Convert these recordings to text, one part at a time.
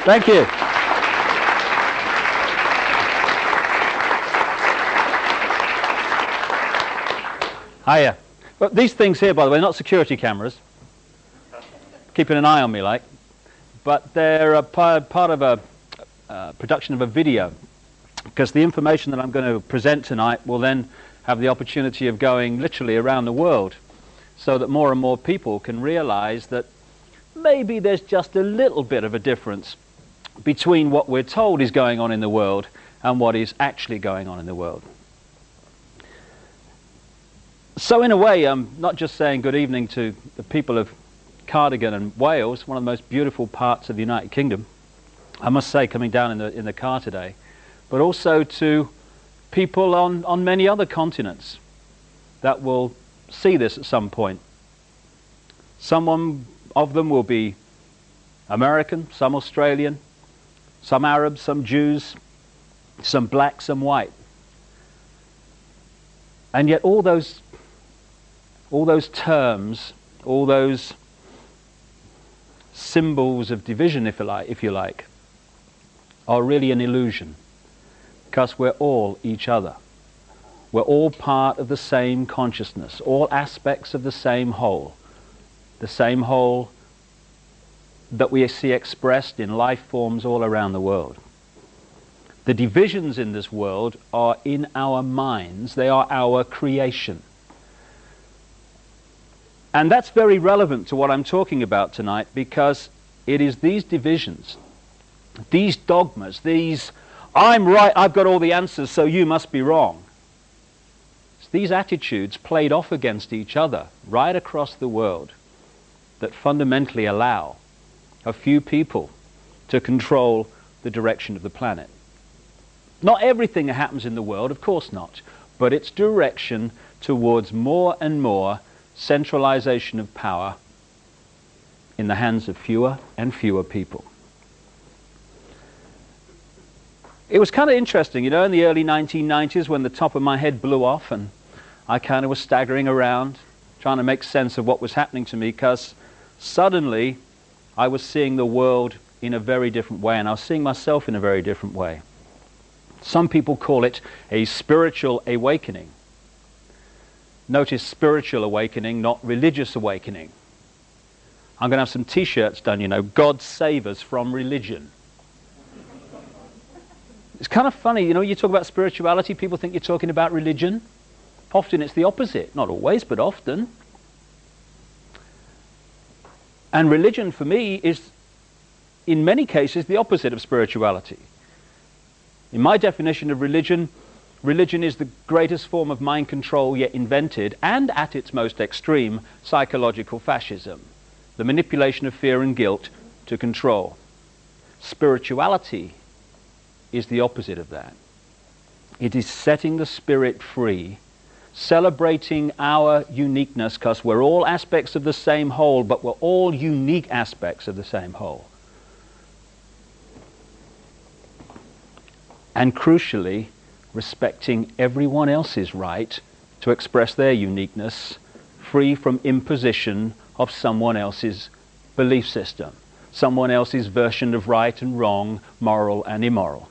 Thank you. Hiya. Well, these things here, by the way, are not security cameras. Keeping an eye on me, like. But they're a part of a production of a video, because the information that I'm going to present tonight will then have the opportunity of going literally around the world, so that more and more people can realize that maybe there's just a little bit of a difference between what we're told is going on in the world and what is actually going on in the world. So in a way, I'm not just saying good evening to the people of Cardigan and Wales, one of the most beautiful parts of the United Kingdom, I must say, coming down in the car today, but also to people on many other continents that will see this at some point. Some of them will be American, some Australian, some Arabs, some Jews, some black, some white. And yet all those terms, all those symbols of division, if you like, are really an illusion, because we're all each other. We're all part of the same consciousness, all aspects of the same whole that we see expressed in life forms all around the world. The divisions in this world are in our minds. They are our creation. And that's very relevant to what I'm talking about tonight, because it is these divisions, these dogmas, these "I'm right, I've got all the answers, so you must be wrong." It's these attitudes played off against each other right across the world that fundamentally allow a few people to control the direction of the planet. Not everything that happens in the world, of course not, but its direction towards more and more centralization of power in the hands of fewer and fewer people. It was kind of interesting, you know, in the early 1990s when the top of my head blew off and I kind of was staggering around trying to make sense of what was happening to me, because suddenly I was seeing the world in a very different way, and I was seeing myself in a very different way. Some people call it a spiritual awakening. Notice spiritual awakening, not religious awakening. I'm going to have some t-shirts done, you know, God save us from religion. It's kind of funny, you know, you talk about spirituality, people think you're talking about religion. Often it's the opposite. Not always, but often. And religion for me is, in many cases, the opposite of spirituality. In my definition of religion, religion is the greatest form of mind control yet invented, and at its most extreme, psychological fascism. The manipulation of fear and guilt to control. Spirituality is the opposite of that. It is setting the spirit free, celebrating our uniqueness, because we're all aspects of the same whole, but we're all unique aspects of the same whole. And crucially, respecting everyone else's right to express their uniqueness, free from imposition of someone else's belief system, someone else's version of right and wrong, moral and immoral.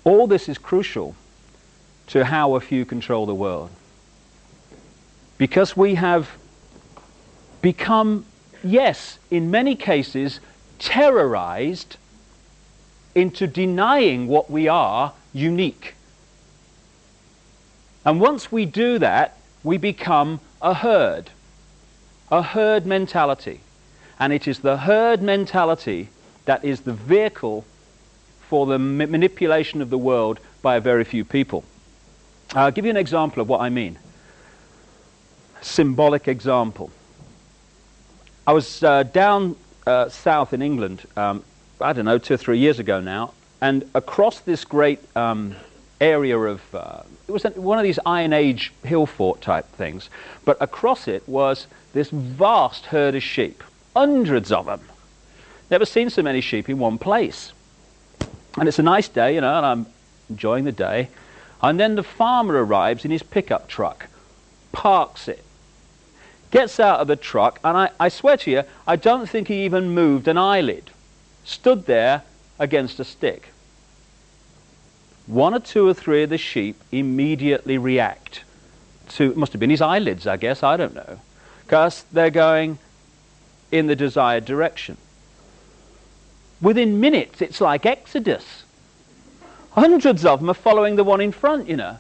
All this is crucial to how a few control the world, because we have become, yes, in many cases, terrorized into denying what we are unique. And once we do that, we become a herd mentality. And it is the herd mentality that is the vehicle for the manipulation of the world by a very few people. I'll give you an example of what I mean. Symbolic example. I was down south in England, I don't know, 2 or 3 years ago now, and across this great area of, it was one of these Iron Age hill fort type things, but across it was this vast herd of sheep, hundreds of them. Never seen so many sheep in one place. And it's a nice day, you know, and I'm enjoying the day. And then the farmer arrives in his pickup truck, parks it, gets out of the truck, and I swear to you, I don't think he even moved an eyelid. stood there against a stick. One or two or three of the sheep immediately react to, it must have been his eyelids, I guess, I don't know, because they're going in the desired direction. Within minutes, it's like Exodus. Hundreds of them are following the one in front, you know.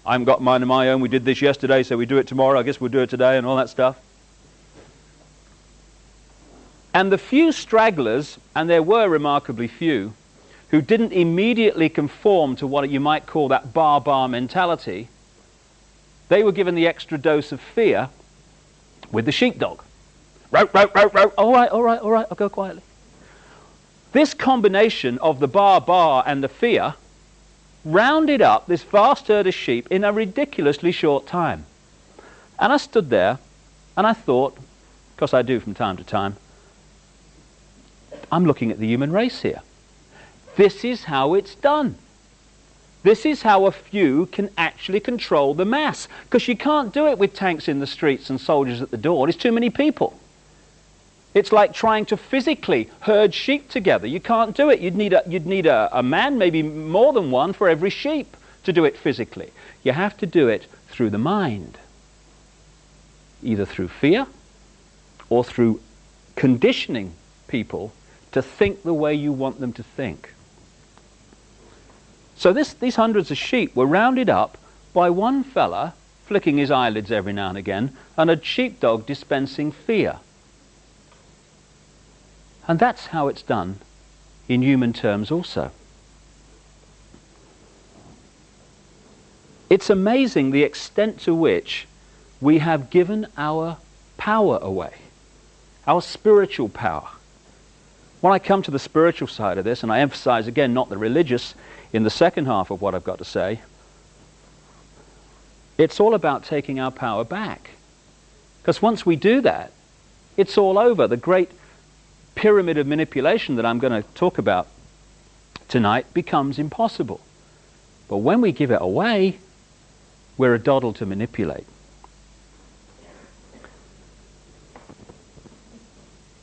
I haven't got mine of my own, we did this yesterday, so we do it tomorrow, I guess we'll do it today, and all that stuff. And the few stragglers, and there were remarkably few, who didn't immediately conform to what you might call that bar mentality, they were given the extra dose of fear with the sheepdog. Row, row, row, row. All right, all right, all right, I'll go quietly. This combination of the bar and the fear rounded up this vast herd of sheep in a ridiculously short time. And I stood there and I thought, because I do from time to time, I'm looking at the human race here. This is how it's done. This is how a few can actually control the mass. Because you can't do it with tanks in the streets and soldiers at the door. There's too many people. It's like trying to physically herd sheep together. You can't do it. You'd need a man, maybe more than one, for every sheep to do it physically. You have to do it through the mind. Either through fear or through conditioning people to think the way you want them to think. So these hundreds of sheep were rounded up by one fella flicking his eyelids every now and again and a sheepdog dispensing fear. And that's how it's done in human terms also. It's amazing the extent to which we have given our power away, our spiritual power. When I come to the spiritual side of this, and I emphasize again not the religious in the second half of what I've got to say, it's all about taking our power back. Because once we do that, it's all over. The great pyramid of manipulation that I'm going to talk about tonight becomes impossible. But when we give it away, we're a doddle to manipulate.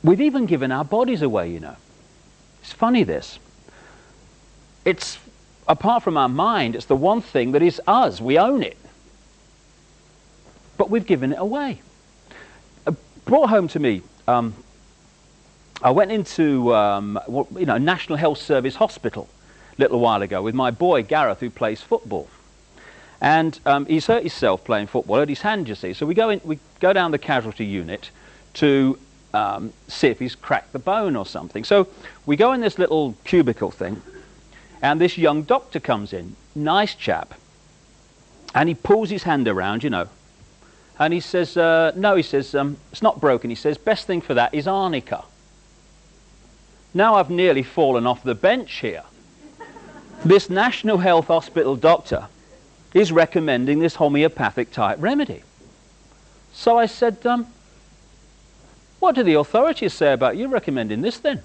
We've even given our bodies away, you know. It's funny, this. It's, apart from our mind, it's the one thing that is us. We own it. But we've given it away. Brought home to me, I went into National Health Service hospital a little while ago with my boy Gareth, who plays football. And he's hurt himself playing football, hurt his hand, you see. So we go down the casualty unit to see if he's cracked the bone or something. So we go in this little cubicle thing, and this young doctor comes in, nice chap, and he pulls his hand around, you know, and he says, no, he says, it's not broken. He says, best thing for that is arnica. Now I've nearly fallen off the bench here. This National Health Hospital doctor is recommending this homeopathic type remedy. So I said, what do the authorities say about you recommending this then?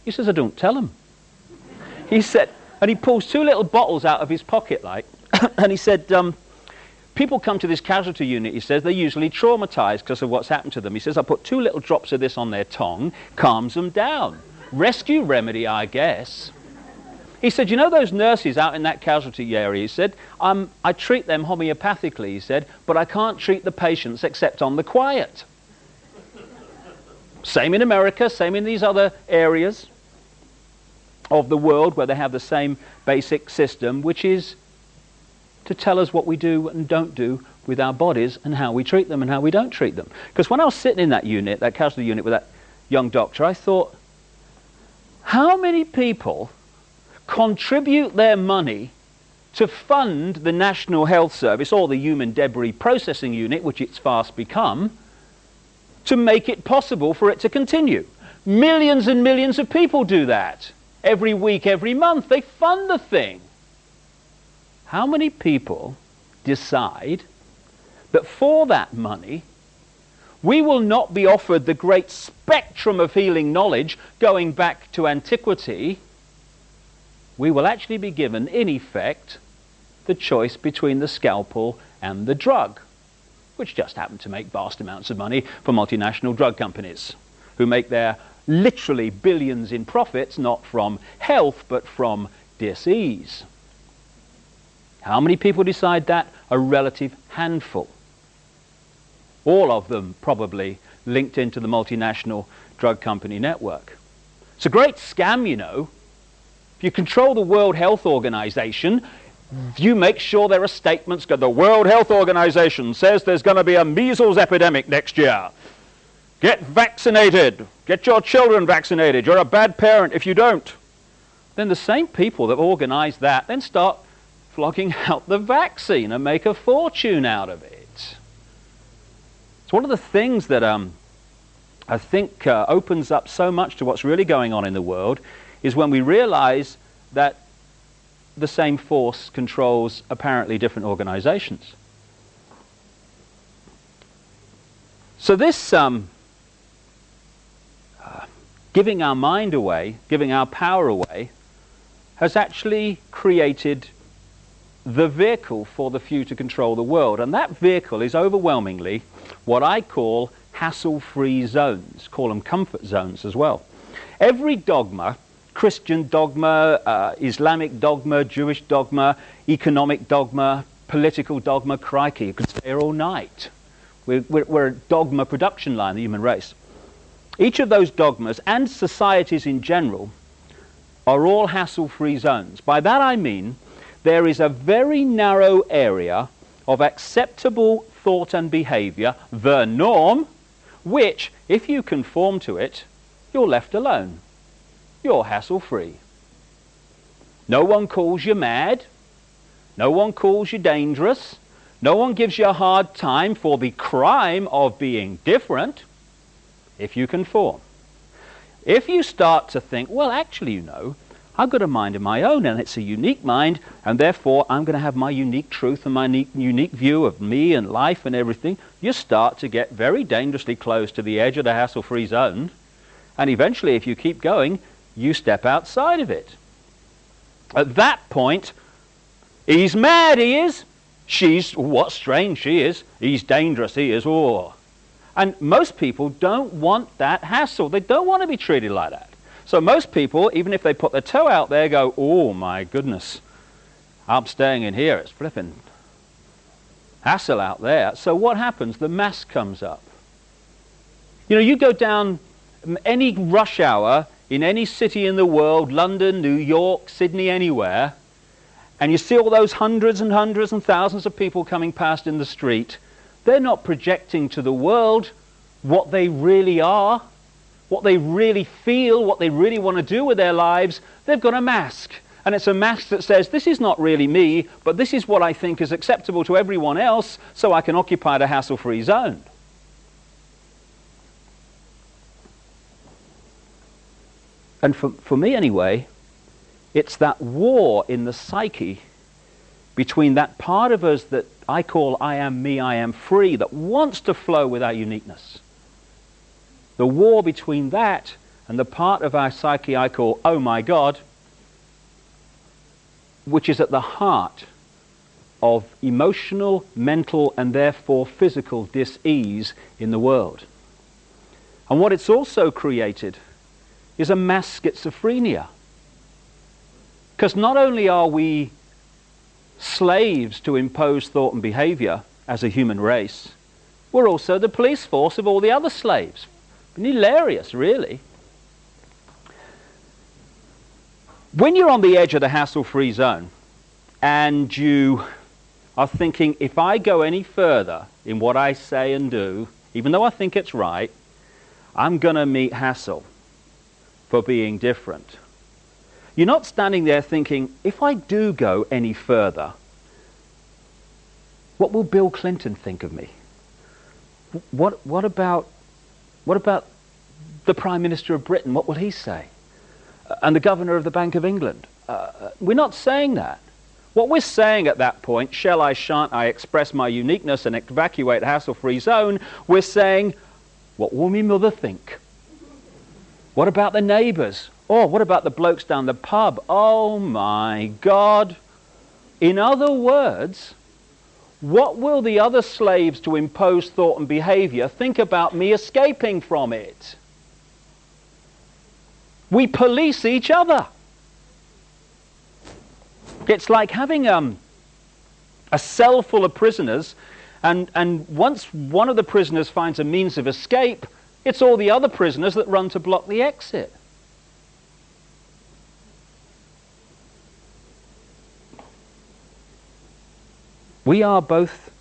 He says, I don't tell them. He said, and he pulls two little bottles out of his pocket, like, and he said, people come to this casualty unit, he says, they're usually traumatized because of what's happened to them. He says, I put 2 little drops of this on their tongue, calms them down. Rescue remedy, I guess. He said, you know those nurses out in that casualty area, he said, I treat them homeopathically, he said, but I can't treat the patients except on the quiet. Same in America, same in these other areas of the world where they have the same basic system, which is to tell us what we do and don't do with our bodies and how we treat them and how we don't treat them. Because when I was sitting in that unit, that casualty unit with that young doctor, I thought, how many people contribute their money to fund the National Health Service or the Human Debris Processing Unit, which it's fast become, to make it possible for it to continue? Millions and millions of people do that. Every week, every month, they fund the thing. How many people decide that for that money, we will not be offered the great spectrum of healing knowledge going back to antiquity? We will actually be given, in effect, the choice between the scalpel and the drug, which just happen to make vast amounts of money for multinational drug companies who make their literally billions in profits, not from health, but from dis-ease. How many people decide that? A relative handful. All of them probably linked into the multinational drug company network. It's a great scam, you know. If you control the World Health Organization, you make sure there are statements. The World Health Organization says there's going to be a measles epidemic next year. Get vaccinated. Get your children vaccinated. You're a bad parent if you don't. Then the same people that organize that then start flogging out the vaccine and make a fortune out of it. It's one of the things that I think opens up so much to what's really going on in the world is when we realize that the same force controls apparently different organizations. So this giving our mind away, giving our power away, has actually created the vehicle for the few to control the world. And that vehicle is overwhelmingly what I call hassle-free zones. Call them comfort zones as well. Every dogma, Christian dogma, Islamic dogma, Jewish dogma, economic dogma, political dogma, crikey, you could stay here all night. We're a dogma production line, the human race. Each of those dogmas, and societies in general, are all hassle-free zones. By that I mean there is a very narrow area of acceptable thought and behavior, the norm, which, if you conform to it, you're left alone. You're hassle-free. No one calls you mad. No one calls you dangerous. No one gives you a hard time for the crime of being different, if you conform. If you start to think, well, actually, you know, I've got a mind of my own, and it's a unique mind, and therefore I'm going to have my unique truth and my unique view of me and life and everything, you start to get very dangerously close to the edge of the hassle-free zone, and eventually, if you keep going, you step outside of it. At that point, he's mad, he is. She's, what strange she is. He's dangerous, he is. Oh. And most people don't want that hassle. They don't want to be treated like that. So most people, even if they put their toe out there, go, oh my goodness, I'm staying in here. It's flipping hassle out there. So what happens? The mask comes up. You know, you go down any rush hour in any city in the world, London, New York, Sydney, anywhere, and you see all those hundreds and hundreds and thousands of people coming past in the street, they're not projecting to the world what they really are, what they really feel, what they really want to do with their lives. They've got a mask. And it's a mask that says, this is not really me, but this is what I think is acceptable to everyone else, so I can occupy the hassle-free zone. And for me anyway, it's that war in the psyche between that part of us that I call I am me, I am free, that wants to flow with our uniqueness. The war between that and the part of our psyche I call, oh my God, which is at the heart of emotional, mental, and therefore physical dis-ease in the world. And what it's also created is a mass schizophrenia. Because not only are we slaves to impose thought and behavior as a human race, we're also the police force of all the other slaves. Hilarious, really. When you're on the edge of the hassle-free zone and you are thinking, if I go any further in what I say and do, even though I think it's right, I'm going to meet hassle for being different. You're not standing there thinking, if I do go any further, what will Bill Clinton think of me? What about the Prime Minister of Britain? What will he say? And the Governor of the Bank of England? We're not saying that. What we're saying at that point, shall I, shan't I express my uniqueness and evacuate the hassle-free zone, we're saying, what will me mother think? What about the neighbours? Or what about the blokes down the pub? Oh my God. In other words, what will the other slaves to impose thought and behavior think about me escaping from it? We police each other. It's like having a cell full of prisoners, and once one of the prisoners finds a means of escape, it's all the other prisoners that run to block the exit. We are both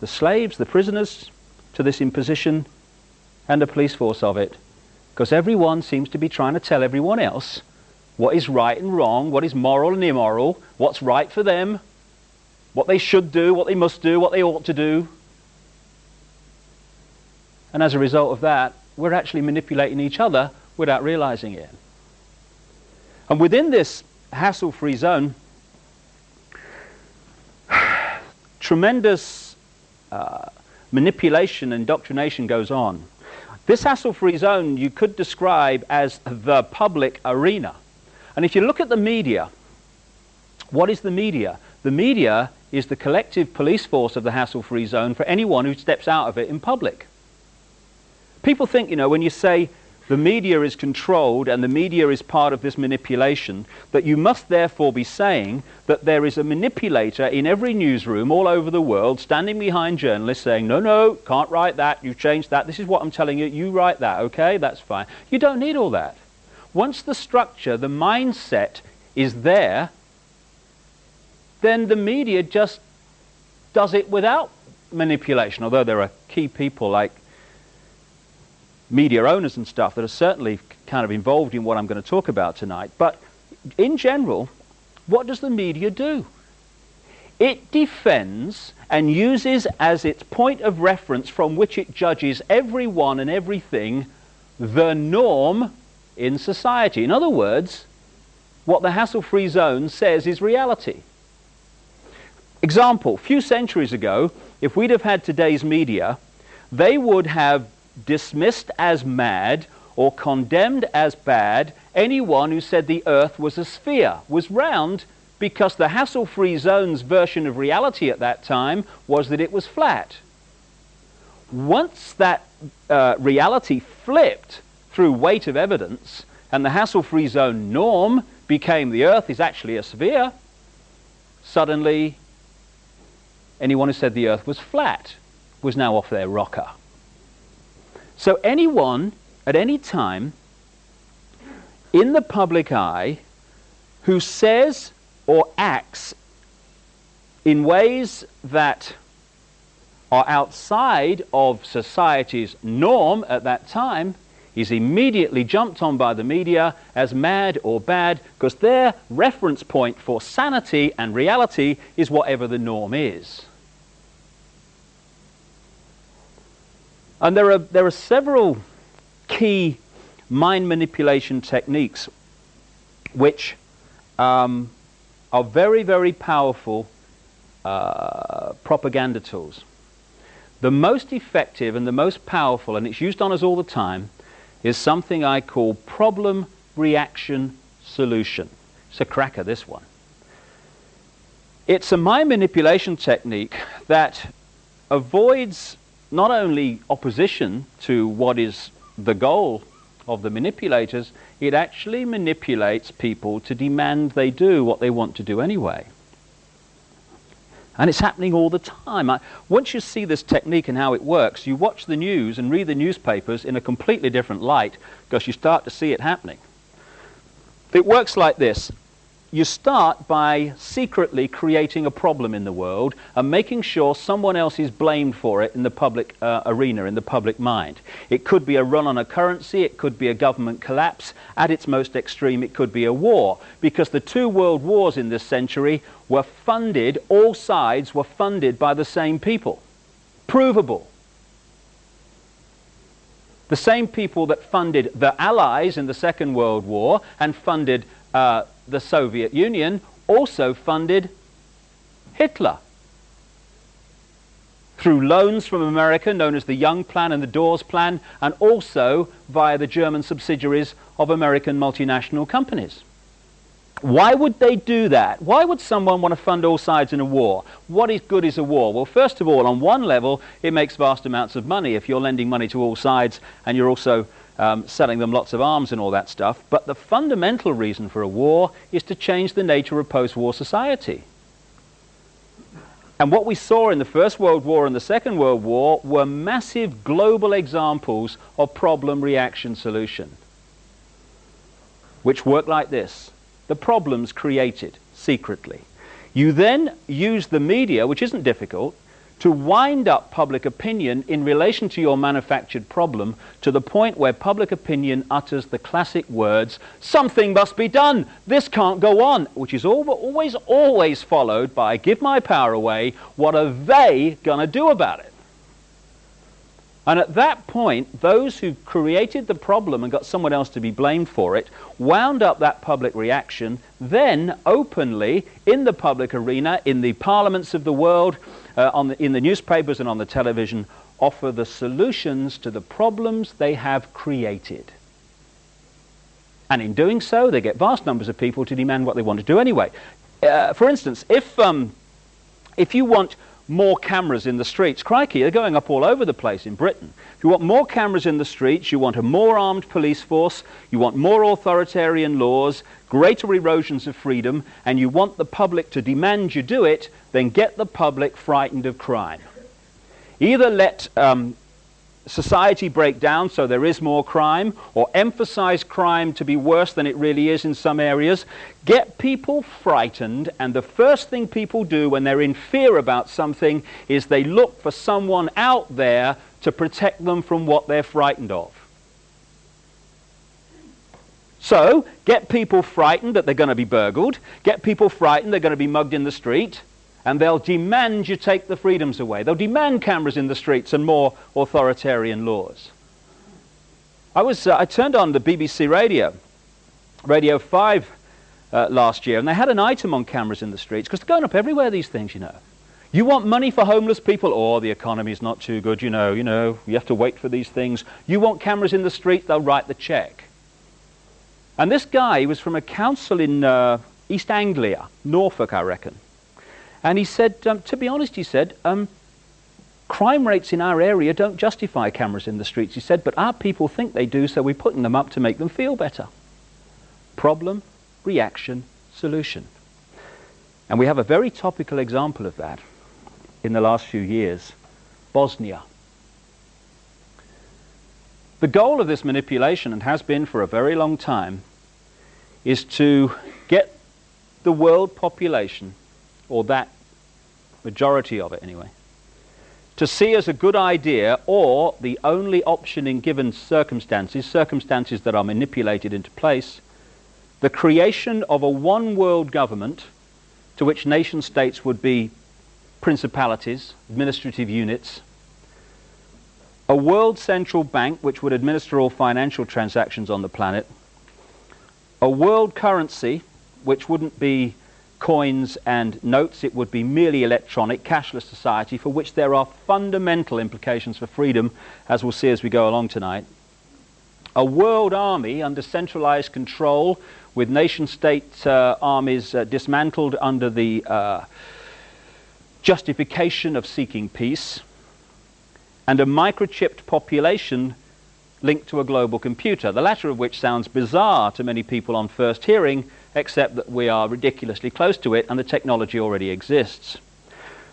the slaves, the prisoners to this imposition, and the police force of it, because everyone seems to be trying to tell everyone else what is right and wrong, what is moral and immoral, what's right for them, what they should do, what they must do, what they ought to do. And as a result of that, we're actually manipulating each other without realizing it. And within this hassle-free zone, tremendous manipulation and indoctrination goes on. This hassle-free zone you could describe as the public arena. And if you look at the media, what is the media? The media is the collective police force of the hassle-free zone for anyone who steps out of it in public. People think, when you say the media is controlled and the media is part of this manipulation, that you must therefore be saying that there is a manipulator in every newsroom all over the world standing behind journalists saying, no, can't write that, you've changed that, this is what I'm telling you, you write that, okay, that's fine. You don't need all that. Once the structure, the mindset is there, then the media just does it without manipulation, although there are key people like media owners and stuff that are certainly kind of involved in what I'm going to talk about tonight. But in general, what does the media do? It defends and uses as its point of reference from which it judges everyone and everything the norm in society. In other words, what the hassle-free zone says is reality. Example, a few centuries ago, if we'd have had today's media, they would have dismissed as mad or condemned as bad anyone who said the earth was a sphere, was round, because the hassle-free zone's version of reality at that time was that it was flat. Once that reality flipped through weight of evidence, and the hassle-free zone norm became the earth is actually a sphere, suddenly anyone who said the earth was flat was now off their rocker. So anyone at any time in the public eye who says or acts in ways that are outside of society's norm at that time is immediately jumped on by the media as mad or bad, because their reference point for sanity and reality is whatever the norm is. And there are several key mind manipulation techniques which are very, very powerful propaganda tools. The most effective and the most powerful, and it's used on us all the time, is something I call problem, reaction, solution. It's a cracker, this one. It's a mind manipulation technique that avoids not only opposition to what is the goal of the manipulators, it actually manipulates people to demand they do what they want to do anyway. And it's happening all the time. Once you see this technique and how it works, you watch the news and read the newspapers in a completely different light, because you start to see it happening. It works like this. You start by secretly creating a problem in the world and making sure someone else is blamed for it in the public arena, in the public mind. It could be a run on a currency, it could be a government collapse. At its most extreme, it could be a war, because the two world wars in this century were funded, all sides were funded by the same people. Provable. The same people that funded the Allies in the Second World War and funded the Soviet Union also funded Hitler through loans from America known as the Young Plan and the Dawes Plan, and also via the German subsidiaries of American multinational companies. Why would they do that? Why would someone want to fund all sides in a war? What is good is a war? Well, first of all, on one level, it makes vast amounts of money if you're lending money to all sides and you're also selling them lots of arms and all that stuff. But the fundamental reason for a war is to change the nature of post-war society. And what we saw in the First World War and the Second World War were massive global examples of problem, reaction, solution, which work like this. The problem's created secretly. You then use the media, which isn't difficult, to wind up public opinion in relation to your manufactured problem to the point where public opinion utters the classic words, something must be done, this can't go on, which is always followed by, give my power away, what are they going to do about it? And at that point, those who created the problem and got someone else to be blamed for it wound up that public reaction, then openly in the public arena, in the parliaments of the world, in the newspapers and on the television, offer the solutions to the problems they have created. And in doing so, they get vast numbers of people to demand what they want to do anyway. For instance, if you want more cameras in the streets, crikey, they're going up all over the place in Britain. If you want more cameras in the streets, you want a more armed police force, you want more authoritarian laws, greater erosions of freedom, and you want the public to demand you do it, then get the public frightened of crime. Either let society break down so there is more crime, or emphasize crime to be worse than it really is in some areas. Get people frightened, and the first thing people do when they're in fear about something is they look for someone out there to protect them from what they're frightened of. So, get people frightened that they're going to be burgled, get people frightened they're going to be mugged in the street, and they'll demand you take the freedoms away. They'll demand cameras in the streets and more authoritarian laws. I turned on the BBC Radio 5 last year, and they had an item on cameras in the streets, because they're going up everywhere, these things, you know. You want money for homeless people? Oh, the economy's not too good, you know, you have to wait for these things. You want cameras in the street? They'll write the check. And this guy was from a council in East Anglia, Norfolk, I reckon. And he said, to be honest, he said, crime rates in our area don't justify cameras in the streets. He said, but our people think they do, so we're putting them up to make them feel better. Problem, reaction, solution. And we have a very topical example of that in the last few years, Bosnia. The goal of this manipulation, and has been for a very long time, is to get the world population, or that majority of it anyway, to see as a good idea, or the only option in given circumstances that are manipulated into place, the creation of a one-world government to which nation-states would be principalities, administrative units, a world central bank which would administer all financial transactions on the planet, a world currency which wouldn't be coins and notes, it would be merely electronic, cashless society, for which there are fundamental implications for freedom, as we'll see as we go along tonight. A world army under centralized control, with nation-state armies dismantled under the justification of seeking peace, and a microchipped population linked to a global computer, the latter of which sounds bizarre to many people on first hearing, except that we are ridiculously close to it and the technology already exists.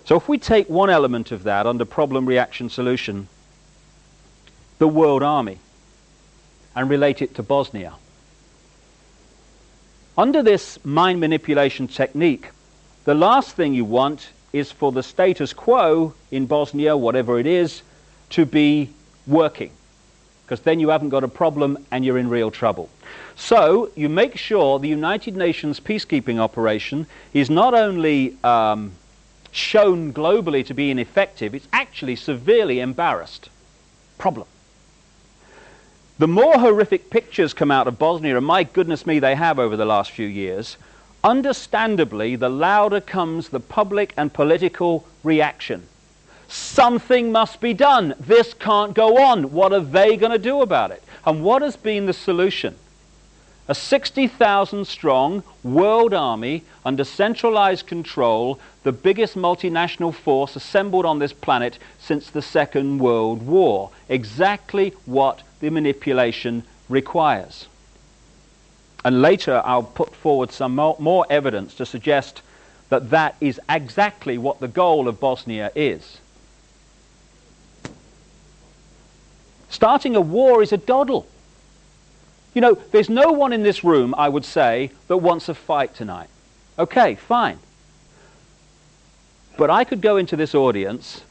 So if we take one element of that under problem, reaction, solution, the world army, and relate it to Bosnia. Under this mind manipulation technique, the last thing you want is for the status quo in Bosnia, whatever it is, to be working, because then you haven't got a problem and you're in real trouble. So you make sure the United Nations peacekeeping operation is not only shown globally to be ineffective, it's actually severely embarrassed. Problem. The more horrific pictures come out of Bosnia, and my goodness me, they have over the last few years, understandably, the louder comes the public and political reaction. Something must be done. This can't go on. What are they going to do about it? And what has been the solution? A 60,000 strong world army under centralized control, the biggest multinational force assembled on this planet since the Second World War. Exactly what the manipulation requires. And later I'll put forward some more evidence to suggest that that is exactly what the goal of Bosnia is. Starting a war is a doddle. You know, there's no one in this room, I would say, that wants a fight tonight. Okay, fine. But I could go into this audience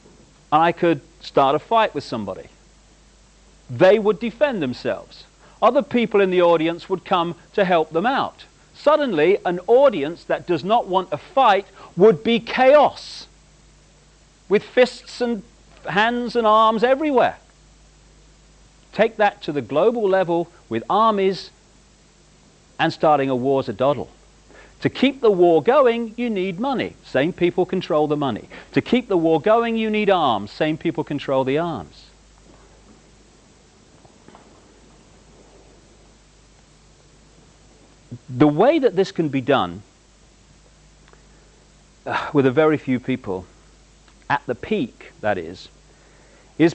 and I could start a fight with somebody. They would defend themselves. Other people in the audience would come to help them out. Suddenly, an audience that does not want a fight would be chaos, with fists and hands and arms everywhere. Take that to the global level with armies, and starting a war's a doddle. To keep the war going, you need money. Same people control the money. To keep the war going, you need arms. Same people control the arms. The way that this can be done with a very few people, at the peak, that is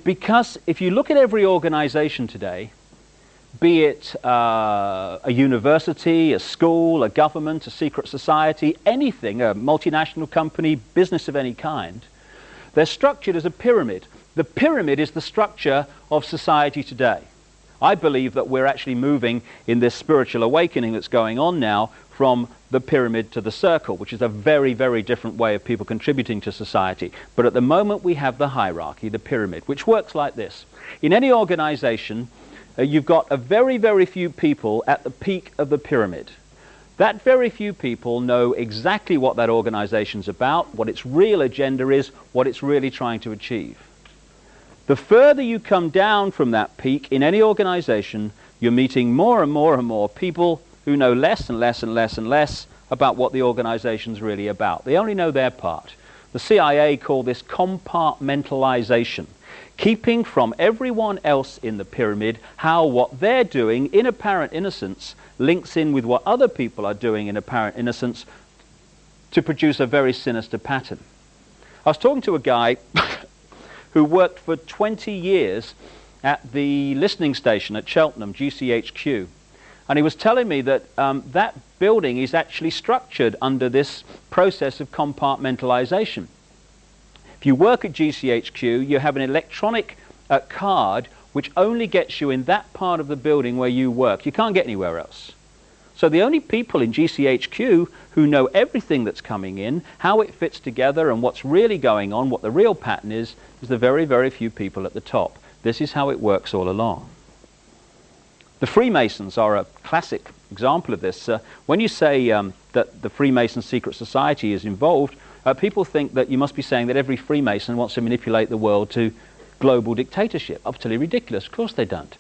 because if you look at every organization today, be it a university, a school, a government, a secret society, anything, a multinational company, business of any kind, they're structured as a pyramid. The pyramid is the structure of society today. I believe that we're actually moving in this spiritual awakening that's going on now from the pyramid to the circle, which is a very, very different way of people contributing to society. But at the moment we have the hierarchy, the pyramid, which works like this. In any organization, you've got a very, very few people at the peak of the pyramid. That very few people know exactly what that organization's about, what its real agenda is, what it's really trying to achieve. The further you come down from that peak in any organization, you're meeting more and more and more people who know less and less and less and less about what the organization's really about. They only know their part. The CIA call this compartmentalization, keeping from everyone else in the pyramid how what they're doing in apparent innocence links in with what other people are doing in apparent innocence to produce a very sinister pattern. I was talking to a guy who worked for 20 years at the listening station at Cheltenham, GCHQ. And he was telling me that that building is actually structured under this process of compartmentalization. If you work at GCHQ, you have an electronic card which only gets you in that part of the building where you work. You can't get anywhere else. So the only people in GCHQ who know everything that's coming in, how it fits together and what's really going on, what the real pattern is the very, very few people at the top. This is how it works all along. The Freemasons are a classic example of this. When you say that the Freemason secret society is involved, people think that you must be saying that every Freemason wants to manipulate the world to global dictatorship. Utterly ridiculous. Of course they don't.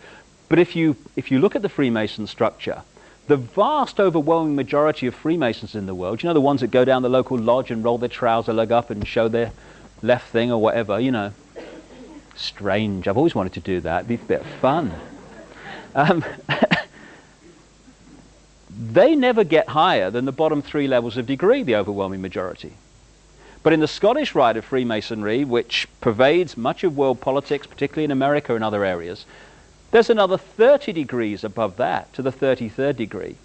But if you look at the Freemason structure, the vast overwhelming majority of Freemasons in the world, you know, the ones that go down the local lodge and roll their trouser leg up and show their left thing or whatever, you know. Strange. I've always wanted to do that. It'd be a bit of fun. They never get higher than the bottom 3 levels of degree, the overwhelming majority. But in the Scottish rite of Freemasonry, which pervades much of world politics, particularly in America and other areas, there's another 30 degrees above that, to the 33rd degree,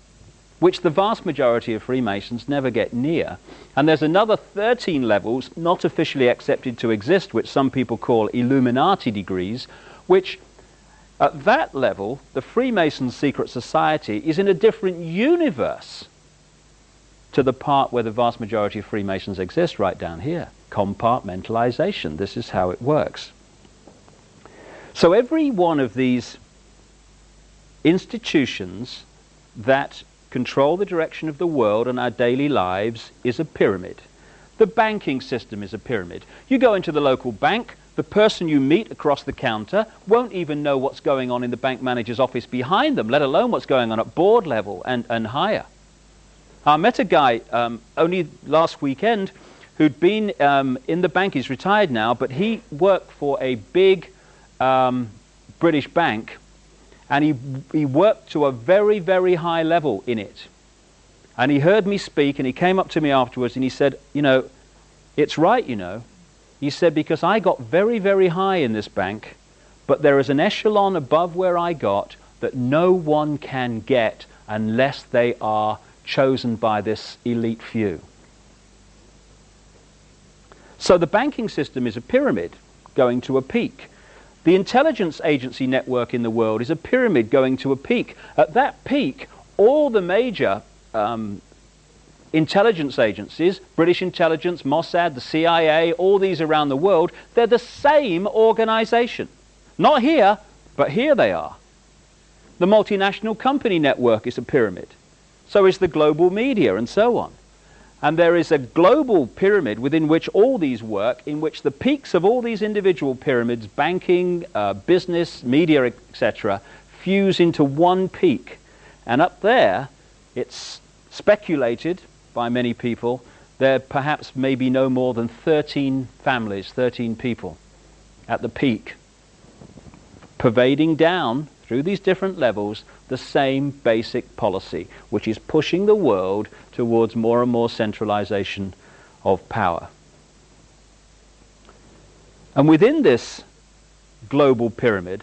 which the vast majority of Freemasons never get near. And there's another 13 levels not officially accepted to exist, which some people call Illuminati degrees, which at that level, the Freemason secret society is in a different universe to the part where the vast majority of Freemasons exist, right down here. Compartmentalization. This is how it works. So every one of these institutions that control the direction of the world and our daily lives is a pyramid. The banking system is a pyramid. You go into the local bank, the person you meet across the counter won't even know what's going on in the bank manager's office behind them, let alone what's going on at board level and higher. I met a guy only last weekend who'd been in the bank. He's retired now, but he worked for a big British bank, and he worked to a very, very high level in it. And he heard me speak, and he came up to me afterwards, and he said, you know, it's right, you know. He said, because I got very, very high in this bank, but there is an echelon above where I got that no one can get unless they are chosen by this elite few. So the banking system is a pyramid going to a peak. The intelligence agency network in the world is a pyramid going to a peak. At that peak, all the major intelligence agencies, British intelligence, Mossad, the CIA, all these around the world, they're the same organization. Not here, but here they are. The multinational company network is a pyramid. So is the global media, and so on. And there is a global pyramid within which all these work, in which the peaks of all these individual pyramids, banking, business, media, etc., fuse into one peak. And up there, it's speculated by many people, there perhaps may be no more than 13 families, 13 people at the peak, pervading down through these different levels the same basic policy, which is pushing the world towards more and more centralization of power. And within this global pyramid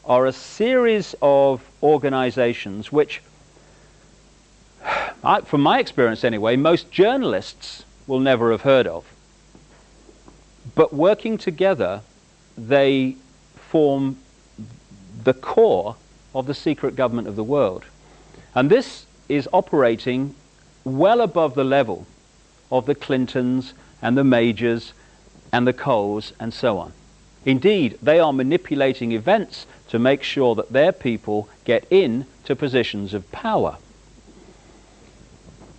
are a series of organizations which, from my experience anyway, most journalists will never have heard of. But working together, they form the core of the secret government of the world. And this is operating well above the level of the Clintons and the Majors and the Coles and so on. Indeed, they are manipulating events to make sure that their people get into positions of power.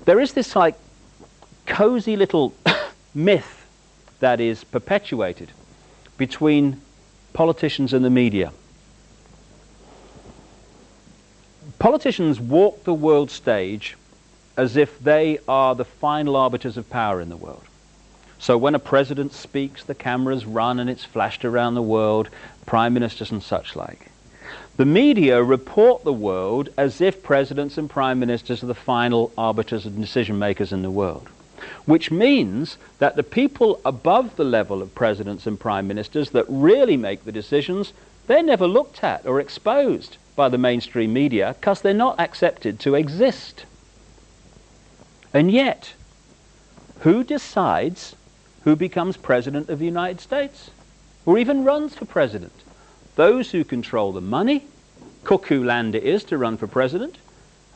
There is this like cozy little myth that is perpetuated between politicians and the media. Politicians walk the world stage as if they are the final arbiters of power in the world. So when a president speaks, the cameras run and it's flashed around the world, prime ministers and such like. The media report the world as if presidents and prime ministers are the final arbiters and decision makers in the world, which means that the people above the level of presidents and prime ministers that really make the decisions, they're never looked at or exposed by the mainstream media because they're not accepted to exist. And yet, who decides who becomes president of the United States or even runs for president? Those who control the money, cuckoo land it is to run for president,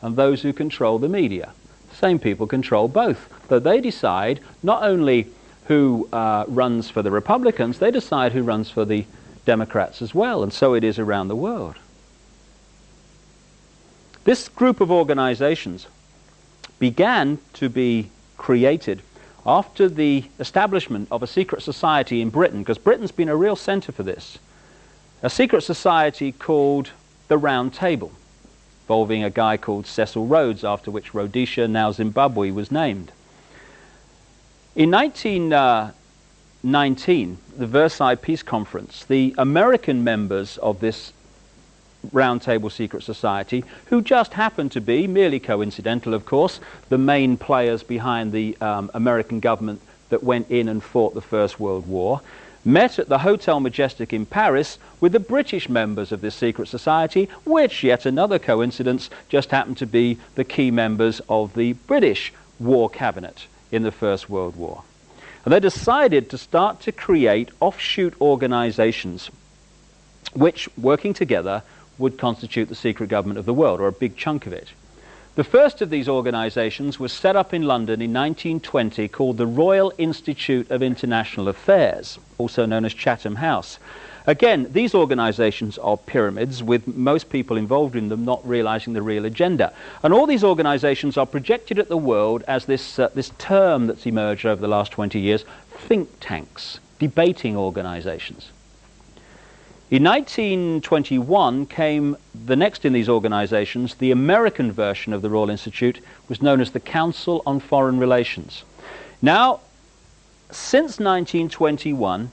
and those who control the media. Same people control both. Though they decide not only who runs for the Republicans, they decide who runs for the Democrats as well, and so it is around the world. This group of organizations began to be created after the establishment of a secret society in Britain, because Britain's been a real center for this. A secret society called the Round Table, involving a guy called Cecil Rhodes, after which Rhodesia, now Zimbabwe, was named. In 1919, the Versailles Peace Conference, the American members of this Round Table Secret Society, who just happened to be, merely coincidental of course, the main players behind the American government that went in and fought the First World War, met at the Hotel Majestic in Paris with the British members of this secret society, which, yet another coincidence, just happened to be the key members of the British war cabinet in the First World War. And they decided to start to create offshoot organizations which, working together, would constitute the secret government of the world, or a big chunk of it. The first of these organizations was set up in London in 1920, called the Royal Institute of International Affairs, also known as Chatham House. Again, these organizations are pyramids, with most people involved in them not realizing the real agenda. And all these organizations are projected at the world as this term that's emerged over the last 20 years, think tanks, debating organizations. In 1921 came the next in these organizations. The American version of the Royal Institute was known as the Council on Foreign Relations. Now, since 1921,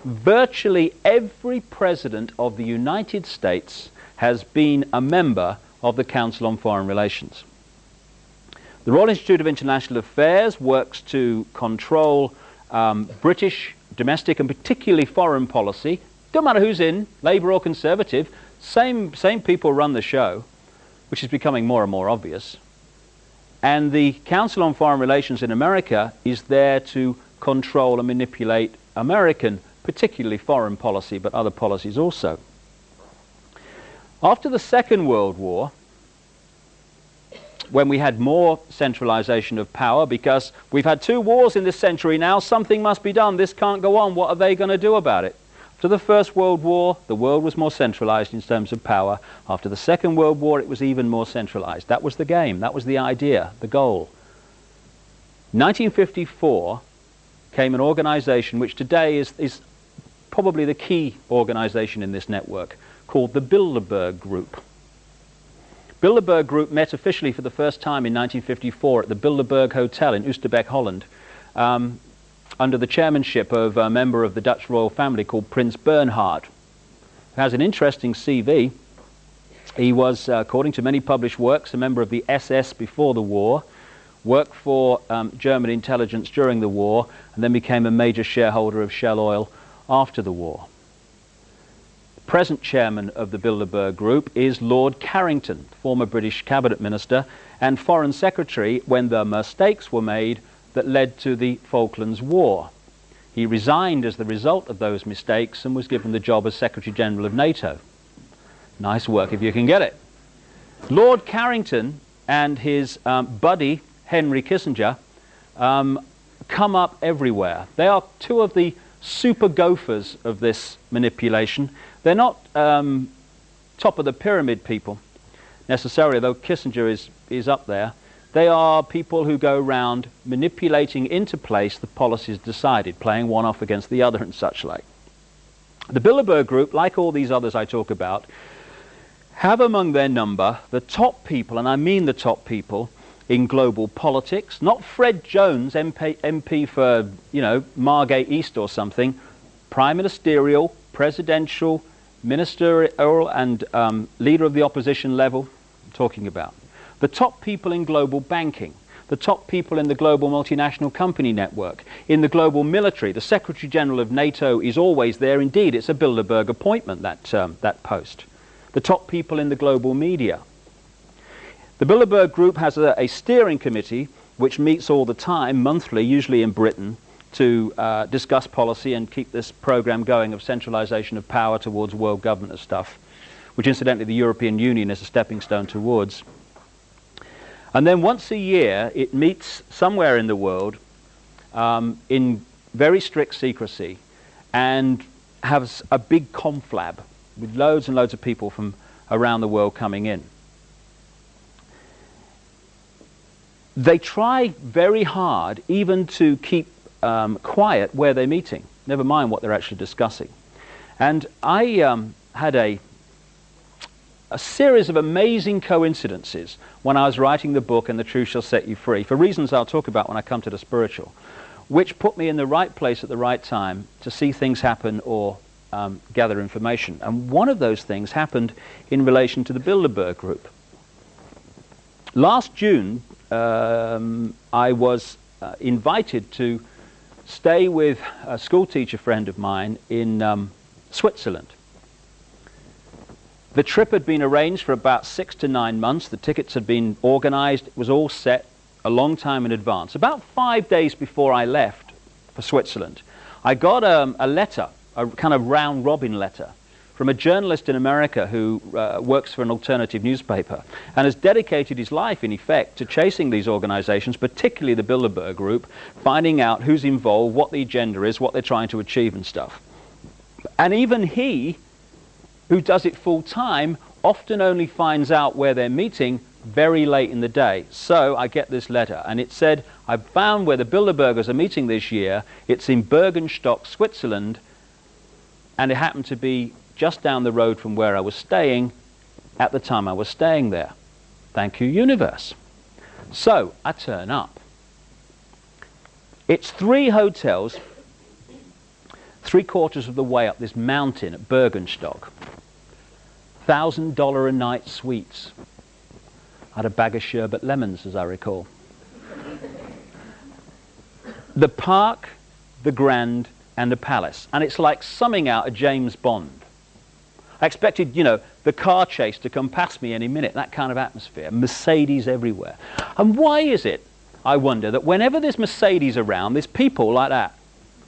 virtually every president of the United States has been a member of the Council on Foreign Relations. The Royal Institute of International Affairs works to control British domestic and particularly foreign policy. Don't matter who's in, Labour or Conservative, same people run the show, which is becoming more and more obvious. And the Council on Foreign Relations in America is there to control and manipulate American, particularly foreign policy, but other policies also. After the Second World War, when we had more centralization of power, because we've had 2 wars in this century now, something must be done, this can't go on, what are they going to do about it? After the First World War, the world was more centralized in terms of power. After the Second World War, it was even more centralized. That was the game, that was the idea, the goal. 1954 came an organization which today is probably the key organization in this network, called the Bilderberg Group. Bilderberg Group met officially for the first time in 1954 at the Bilderberg Hotel in Oosterbeek, Holland, under the chairmanship of a member of the Dutch royal family called Prince Bernhard, who has an interesting CV. He was, according to many published works, a member of the SS before the war, worked for German intelligence during the war, and then became a major shareholder of Shell Oil after the war. The present chairman of the Bilderberg Group is Lord Carrington, former British cabinet minister and foreign secretary when the mistakes were made that led to the Falklands War. He resigned as the result of those mistakes and was given the job as Secretary General of NATO. Nice work if you can get it. Lord Carrington and his buddy Henry Kissinger come up everywhere. They are 2 of the super gophers of this manipulation. They're not top of the pyramid people necessarily, though Kissinger is up there. They are people who go around manipulating into place the policies decided, playing one off against the other and such like. The Bilderberg Group, like all these others I talk about, have among their number the top people, and I mean the top people, in global politics. Not Fred Jones, MP for, Margate East or something. Prime ministerial, presidential, ministerial and leader of the opposition level I'm talking about. The top people in global banking, the top people in the global multinational company network, in the global military. The Secretary General of NATO is always there. Indeed, it's a Bilderberg appointment, that post. The top people in the global media. The Bilderberg Group has a steering committee which meets all the time, monthly, usually in Britain, to discuss policy and keep this program going of centralization of power towards world government stuff, which incidentally the European Union is a stepping stone towards. And then once a year it meets somewhere in the world in very strict secrecy and has a big conflab with loads and loads of people from around the world coming in. They try very hard even to keep quiet where they're meeting, never mind what they're actually discussing. And I had a series of amazing coincidences when I was writing the book And the Truth Shall Set You Free, for reasons I'll talk about when I come to the spiritual, which put me in the right place at the right time to see things happen or gather information. And one of those things happened in relation to the Bilderberg Group. Last June, I was invited to stay with a schoolteacher friend of mine in Switzerland. The trip had been arranged for about 6 to 9 months. The tickets had been organized. It was all set a long time in advance. About 5 days before I left for Switzerland, I got a letter, a kind of round-robin letter, from a journalist in America who works for an alternative newspaper and has dedicated his life, in effect, to chasing these organizations, particularly the Bilderberg Group, finding out who's involved, what the agenda is, what they're trying to achieve and stuff. And even he, who does it full-time, often only finds out where they're meeting very late in the day. So I get this letter, and it said, I've found where the Bilderbergers are meeting this year. It's in Bergenstock, Switzerland, and it happened to be just down the road from where I was staying at the time I was staying there. Thank you, universe. So I turn up. It's 3 hotels, 3/4 of the way up this mountain at Bergenstock. $1,000 a night suites. I had a bag of sherbet lemons, as I recall. The Park, the Grand, and the Palace. And it's like summing out a James Bond. I expected, you know, the car chase to come past me any minute, that kind of atmosphere. Mercedes everywhere. And why is it, I wonder, that whenever there's Mercedes around, there's people like that,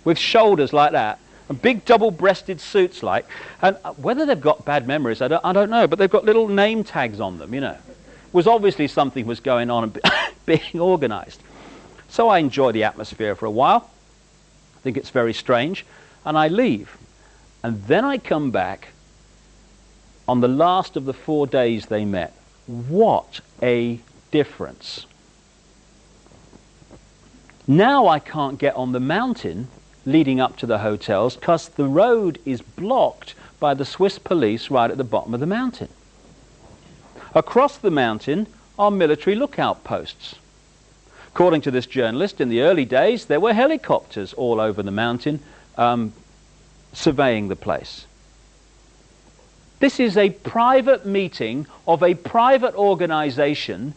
with shoulders like that, and big double-breasted suits like, and whether they've got bad memories, I don't know, but they've got little name tags on them, you know. It was obviously something was going on and being organised. So I enjoy the atmosphere for a while. I think it's very strange, and I leave. And then I come back on the last of the 4 days they met. What a difference. Now I can't get on the mountain leading up to the hotels because the road is blocked by the Swiss police right at the bottom of the mountain. Across the mountain are military lookout posts. According to this journalist, in the early days there were helicopters all over the mountain surveying the place. This is a private meeting of a private organization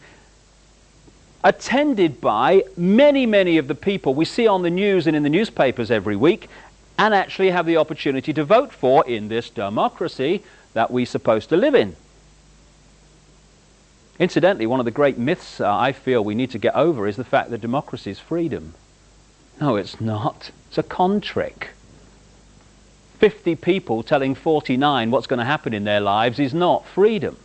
attended by many, many of the people we see on the news and in the newspapers every week and actually have the opportunity to vote for in this democracy that we're supposed to live in. Incidentally, one of the great myths I feel we need to get over is the fact that democracy is freedom. No, it's not. It's a con trick. 50 people telling 49 what's going to happen in their lives is not freedom.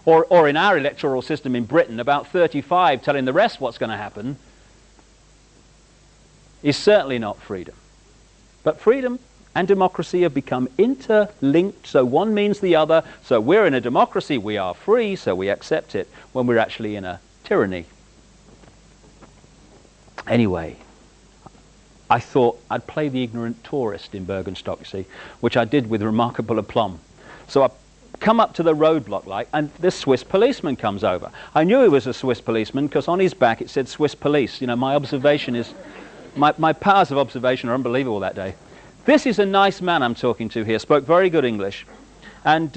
Or in our electoral system in Britain, about 35 telling the rest what's going to happen is certainly not freedom. But freedom and democracy have become interlinked, so one means the other. So we're in a democracy, we are free, so we accept it, when we're actually in a tyranny. Anyway, I thought I'd play the ignorant tourist in Bergenstock, you see, which I did with remarkable aplomb. So I come up to the roadblock and this Swiss policeman comes over. I knew he was a Swiss policeman because on his back it said Swiss police. You know, my observation is, my powers of observation are unbelievable that day. This is a nice man I'm talking to here, spoke very good English. And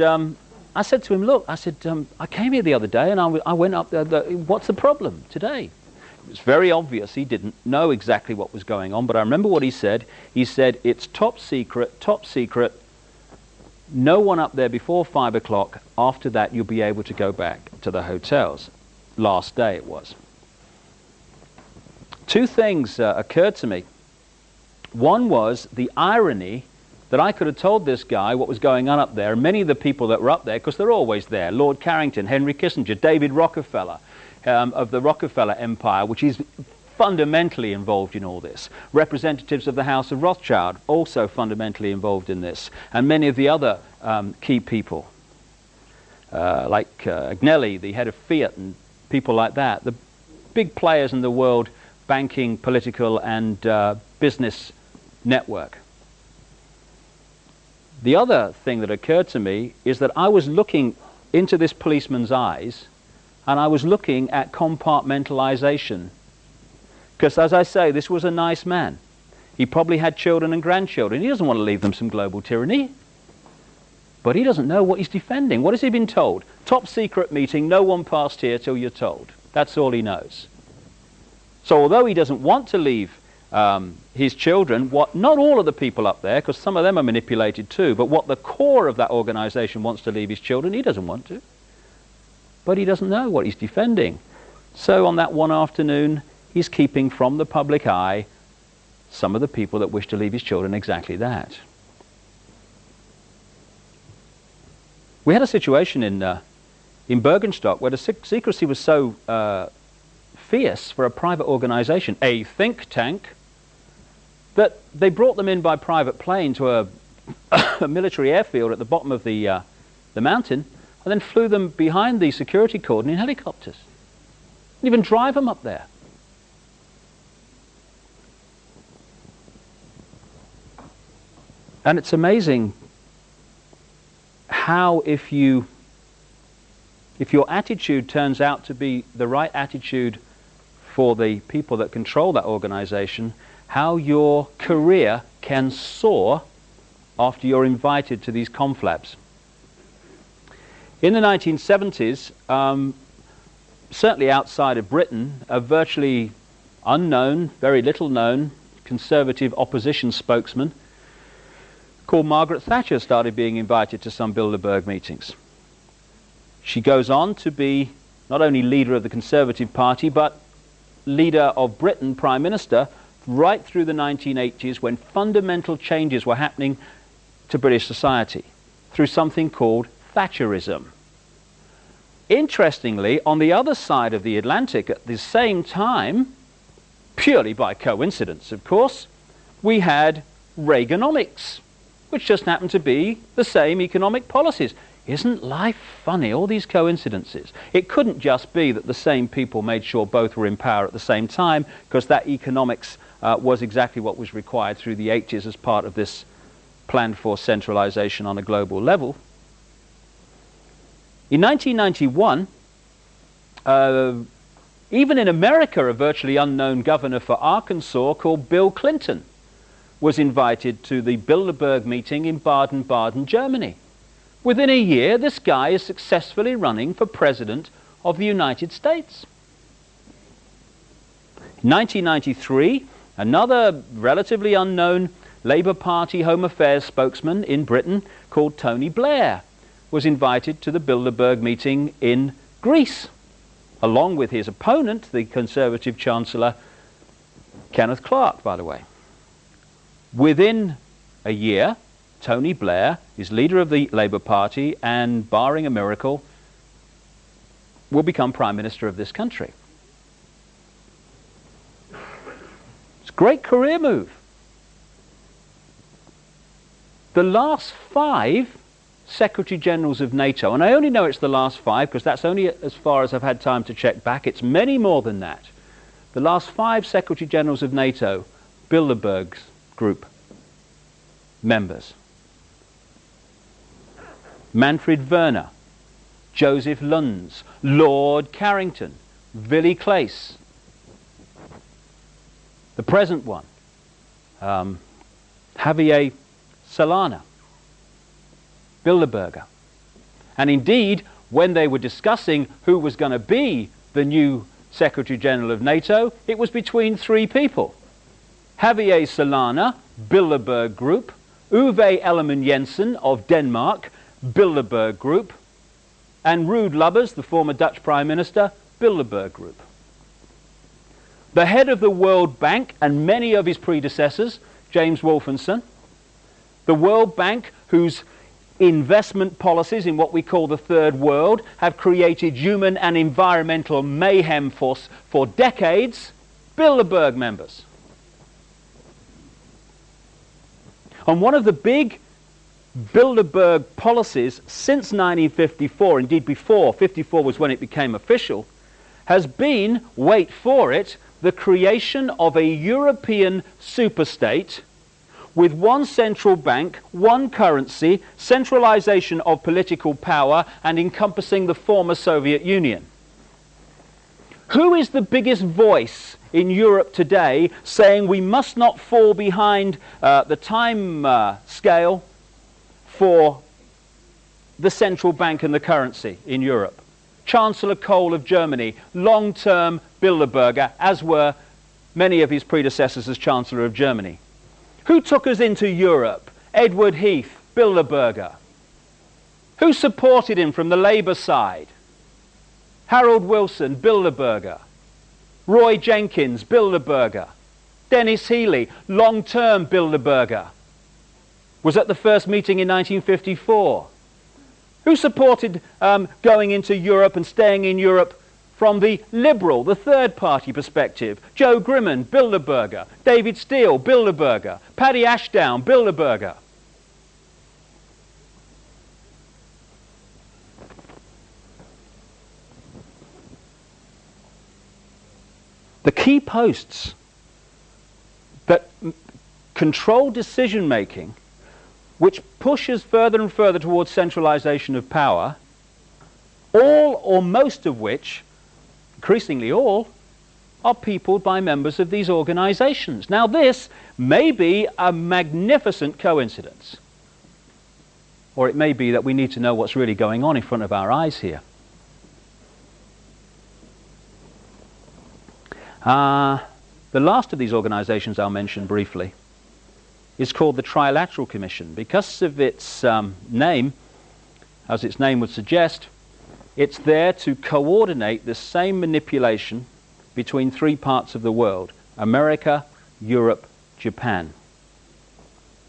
I said to him, look, I said, I came here the other day and I went up there, what's the problem today? It was very obvious he didn't know exactly what was going on, but I remember what he said. He said, it's top secret, no one up there before 5 o'clock. After that, you'll be able to go back to the hotels. Last day it was. Two things occurred to me. One was the irony that I could have told this guy what was going on up there, and many of the people that were up there, because they're always there, Lord Carrington, Henry Kissinger, David Rockefeller, of the Rockefeller Empire, which is fundamentally involved in all this. Representatives of the House of Rothschild, also fundamentally involved in this, and many of the other key people, like Agnelli, the head of Fiat, and people like that, the big players in the world banking, political, and business network. The other thing that occurred to me is that I was looking into this policeman's eyes, and I was looking at compartmentalization. Because, as I say, this was a nice man. He probably had children and grandchildren. He doesn't want to leave them some global tyranny. But he doesn't know what he's defending. What has he been told? Top secret meeting, no one passed here till you're told. That's all he knows. So although he doesn't want to leave his children, not all of the people up there, because some of them are manipulated too, but what the core of that organization wants to leave his children, he doesn't want to. But he doesn't know what he's defending. So on that one afternoon, he's keeping from the public eye some of the people that wish to leave his children exactly that. We had a situation in Bergenstock where the secrecy was so fierce for a private organization, a think tank, that they brought them in by private plane to a military airfield at the bottom of the mountain, and then flew them behind the security cordon in helicopters. Didn't even drive them up there. And it's amazing how if your attitude turns out to be the right attitude for the people that control that organization, how your career can soar after you're invited to these conflabs. In the 1970s, certainly outside of Britain, a virtually unknown, very little known conservative opposition spokesman called Margaret Thatcher started being invited to some Bilderberg meetings. She goes on to be not only leader of the Conservative Party, but leader of Britain, Prime Minister, right through the 1980s, when fundamental changes were happening to British society through something called Thatcherism. Interestingly, on the other side of the Atlantic at the same time, purely by coincidence of course, we had Reaganomics, which just happened to be the same economic policies. Isn't life funny, all these coincidences? It couldn't just be that the same people made sure both were in power at the same time, because that economics was exactly what was required through the 80s as part of this plan for centralization on a global level. In 1991, even in America, a virtually unknown governor for Arkansas called Bill Clinton was invited to the Bilderberg meeting in Baden-Baden, Germany. Within a year, this guy is successfully running for President of the United States. In 1993, another relatively unknown Labour Party Home Affairs spokesman in Britain called Tony Blair was invited to the Bilderberg meeting in Greece, along with his opponent, the Conservative Chancellor, Kenneth Clarke, by the way. Within a year, Tony Blair is leader of the Labour Party and, barring a miracle, will become Prime Minister of this country. It's a great career move. The last 5 Secretary Generals of NATO, and I only know it's the last 5 because that's only as far as I've had time to check back, it's many more than that. The last 5 Secretary Generals of NATO, Bilderberg's group members. Manfred Werner, Joseph Luns, Lord Carrington, Willy Claes, the present one, Javier Solana, Bilderberger. And indeed, when they were discussing who was going to be the new Secretary General of NATO, it was between 3 people. Javier Solana, Bilderberg Group, Uwe Ellemann-Jensen of Denmark, Bilderberg Group, and Ruud Lubbers, the former Dutch Prime Minister, Bilderberg Group. The head of the World Bank and many of his predecessors, James Wolfensohn, the World Bank, whose investment policies in what we call the Third World have created human and environmental mayhem for decades, Bilderberg members. And one of the big Bilderberg policies since 1954, indeed before, 54 was when it became official, has been, wait for it, the creation of a European superstate with one central bank, one currency, centralization of political power, and encompassing the former Soviet Union. Who is the biggest voice in Europe today saying we must not fall behind the time scale for the central bank and the currency in Europe? Chancellor Kohl of Germany, long-term Bilderberger, as were many of his predecessors as Chancellor of Germany. Who took us into Europe? Edward Heath, Bilderberger. Who supported him from the Labour side? Harold Wilson, Bilderberger. Roy Jenkins, Bilderberger. Dennis Healey, long-term Bilderberger, was at the first meeting in 1954. Who supported going into Europe and staying in Europe from the liberal, the third party perspective? Joe Grimond, Bilderberger. David Steele, Bilderberger. Paddy Ashdown, Bilderberger. The key posts that control decision making, which pushes further and further towards centralization of power, all or most of which, increasingly all, are peopled by members of these organizations. Now this may be a magnificent coincidence. Or it may be that we need to know what's really going on in front of our eyes here. The last of these organizations I'll mention briefly is called the Trilateral Commission. Because of its name, as its name would suggest, it's there to coordinate the same manipulation between three parts of the world: America, Europe, Japan.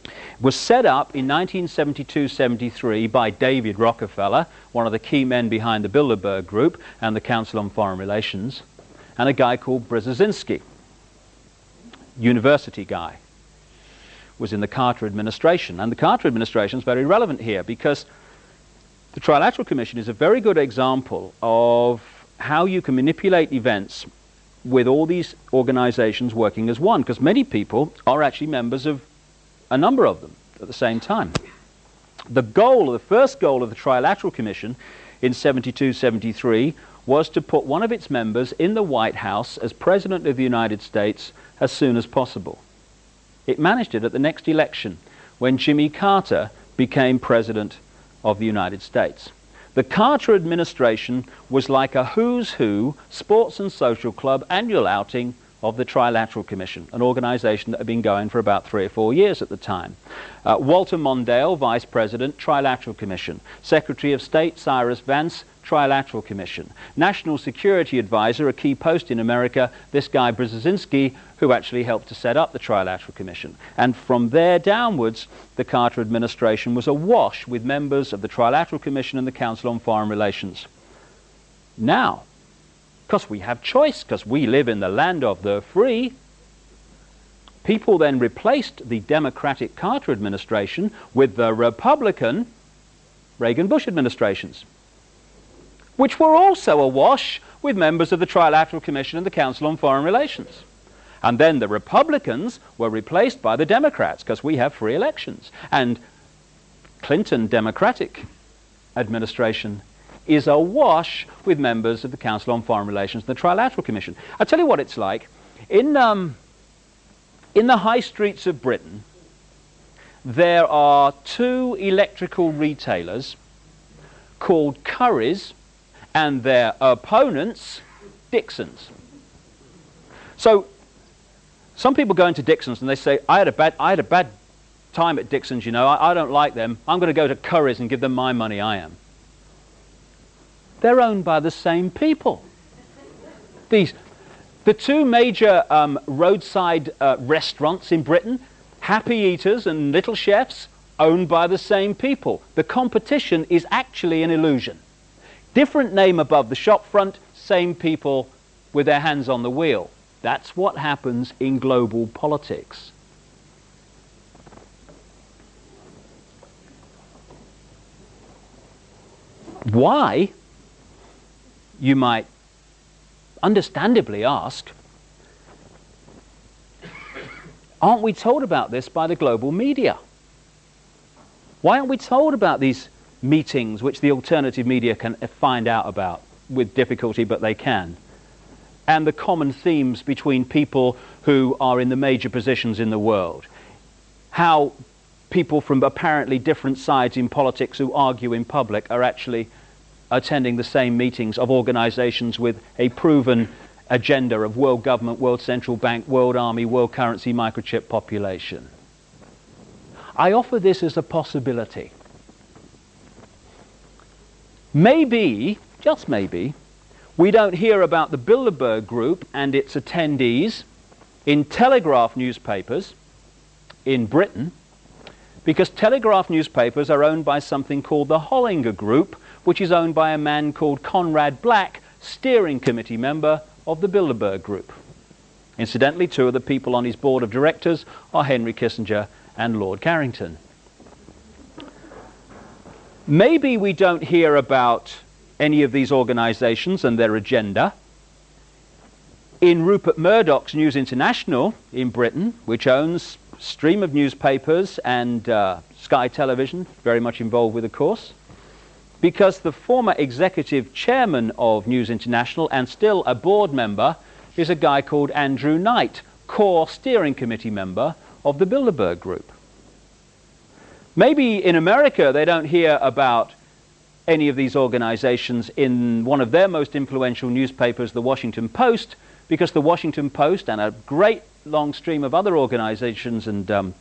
It was set up in 1972-73 by David Rockefeller, one of the key men behind the Bilderberg Group and the Council on Foreign Relations, and a guy called Brzezinski, university guy, was in the Carter administration. And the Carter administration is very relevant here because the Trilateral Commission is a very good example of how you can manipulate events with all these organizations working as one, because many people are actually members of a number of them at the same time. The goal, the first goal of the Trilateral Commission in 72-73 was to put one of its members in the White House as President of the United States as soon as possible. It managed it at the next election when Jimmy Carter became President of the United States. The Carter administration was like a who's who sports and social club annual outing of the Trilateral Commission, an organization that had been going for about 3 or 4 years at the time. Walter Mondale, Vice President, Trilateral Commission. Secretary of State Cyrus Vance, Trilateral Commission. National Security Advisor, a key post in America, this guy Brzezinski, who actually helped to set up the Trilateral Commission. And from there downwards, the Carter administration was awash with members of the Trilateral Commission and the Council on Foreign Relations. Now, because we have choice, because we live in the land of the free, people then replaced the Democratic Carter administration with the Republican Reagan-Bush administrations, which were also awash with members of the Trilateral Commission and the Council on Foreign Relations. And then the Republicans were replaced by the Democrats, because we have free elections. And Clinton Democratic administration is awash with members of the Council on Foreign Relations and the Trilateral Commission. I'll tell you what it's like. In the high streets of Britain, there are 2 electrical retailers called Currys and their opponents, Dixons. So some people go into Dixons and they say, I had a bad time at Dixons, you know, I don't like them. I'm going to go to Currys and give them my money, I am. They're owned by the same people. The 2 major roadside restaurants in Britain, Happy Eaters and Little Chefs, owned by the same people. The competition is actually an illusion. Different name above the shop front, same people with their hands on the wheel. That's what happens in global politics. Why, you might understandably ask, aren't we told about this by the global media? Why aren't we told about these meetings which the alternative media can find out about with difficulty, but they can? And the common themes between people who are in the major positions in the world. How people from apparently different sides in politics who argue in public are actually attending the same meetings of organizations with a proven agenda of world government, world central bank, world army, world currency, microchip population. I offer this as a possibility. Maybe, just maybe, we don't hear about the Bilderberg Group and its attendees in Telegraph newspapers in Britain, because Telegraph newspapers are owned by something called the Hollinger Group, which is owned by a man called Conrad Black, steering committee member of the Bilderberg Group. Incidentally, 2 of the people on his board of directors are Henry Kissinger and Lord Carrington. Maybe we don't hear about any of these organizations and their agenda in Rupert Murdoch's News International in Britain, which owns a stream of newspapers and Sky Television, very much involved with, of course, because the former executive chairman of News International and still a board member is a guy called Andrew Knight, core steering committee member of the Bilderberg Group. Maybe in America they don't hear about any of these organizations in one of their most influential newspapers, the Washington Post, because the Washington Post and a great long stream of other organizations and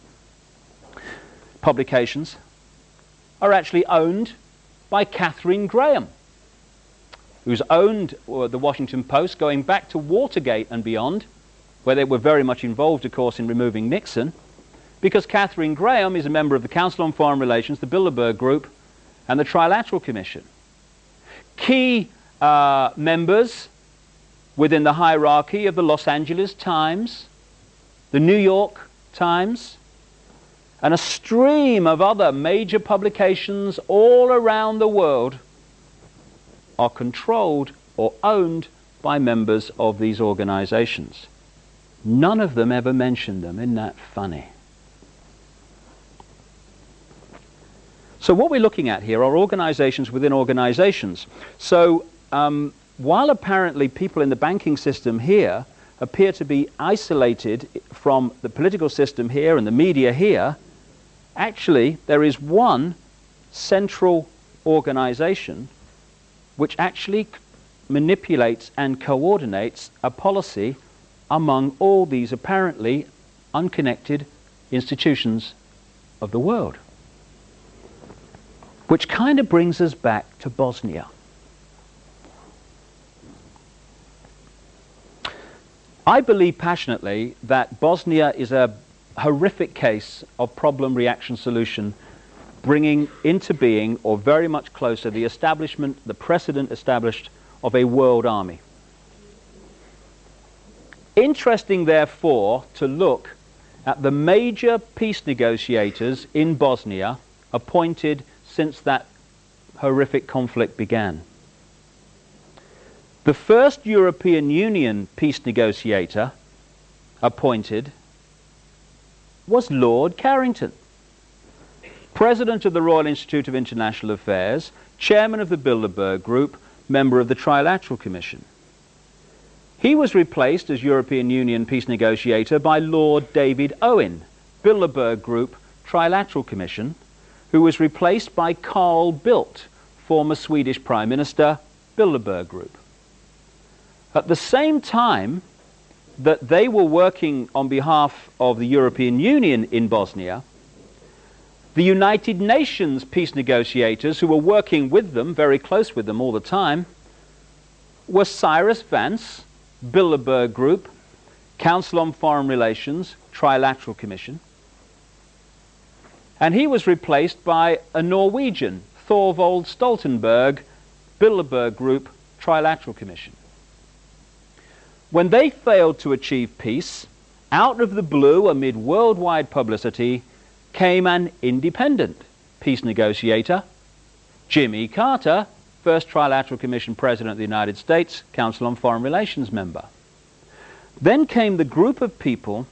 publications are actually owned by Katharine Graham, who's owned the Washington Post going back to Watergate and beyond, where they were very much involved, of course, in removing Nixon, because Katharine Graham is a member of the Council on Foreign Relations, the Bilderberg Group, and the Trilateral Commission. Key members within the hierarchy of the Los Angeles Times, the New York Times, and a stream of other major publications all around the world are controlled or owned by members of these organizations. None of them ever mentioned them. Isn't that funny? So what we're looking at here are organizations within organizations. So while apparently people in the banking system here appear to be isolated from the political system here and the media here, actually there is one central organization which actually manipulates and coordinates a policy among all these apparently unconnected institutions of the world. Which kind of brings us back to Bosnia. I believe passionately that Bosnia is a horrific case of problem-reaction-solution, bringing into being, or very much closer, the establishment, the precedent established of a world army. Interesting, therefore, to look at the major peace negotiators in Bosnia appointed since that horrific conflict began. The first European Union peace negotiator appointed was Lord Carrington, President of the Royal Institute of International Affairs, Chairman of the Bilderberg Group, member of the Trilateral Commission. He was replaced as European Union peace negotiator by Lord David Owen, Bilderberg Group, Trilateral Commission, who was replaced by Carl Bildt, former Swedish Prime Minister, Bilderberg Group. At the same time that they were working on behalf of the European Union in Bosnia, the United Nations peace negotiators, who were working with them, very close with them all the time, were Cyrus Vance, Bilderberg Group, Council on Foreign Relations, Trilateral Commission, and he was replaced by a Norwegian, Thorvald Stoltenberg, Bilderberg Group, Trilateral Commission. When they failed to achieve peace, out of the blue, amid worldwide publicity, came an independent peace negotiator, Jimmy Carter, first Trilateral Commission President of the United States, Council on Foreign Relations member. Then came the group of people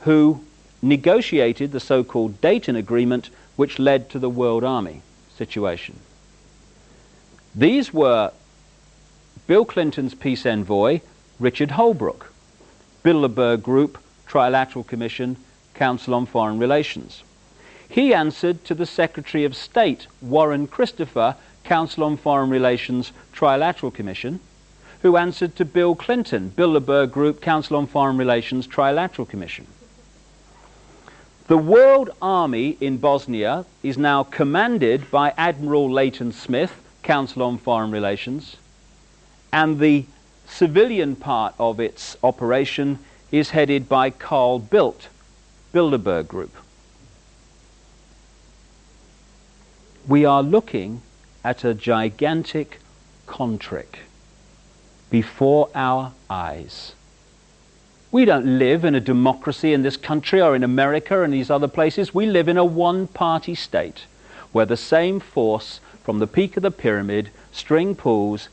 who negotiated the so-called Dayton Agreement, which led to the World Army situation. These were Bill Clinton's peace envoy, Richard Holbrooke, Bilderberg Group, Trilateral Commission, Council on Foreign Relations. He answered to the Secretary of State, Warren Christopher, Council on Foreign Relations, Trilateral Commission, who answered to Bill Clinton, Bilderberg Group, Council on Foreign Relations, Trilateral Commission. The World Army in Bosnia is now commanded by Admiral Leighton Smith, Council on Foreign Relations, and the civilian part of its operation is headed by Carl Bildt, Bilderberg Group. We are looking at a gigantic contrick before our eyes. We don't live in a democracy in this country or in America and these other places. We live in a one-party state where the same force from the peak of the pyramid string pulls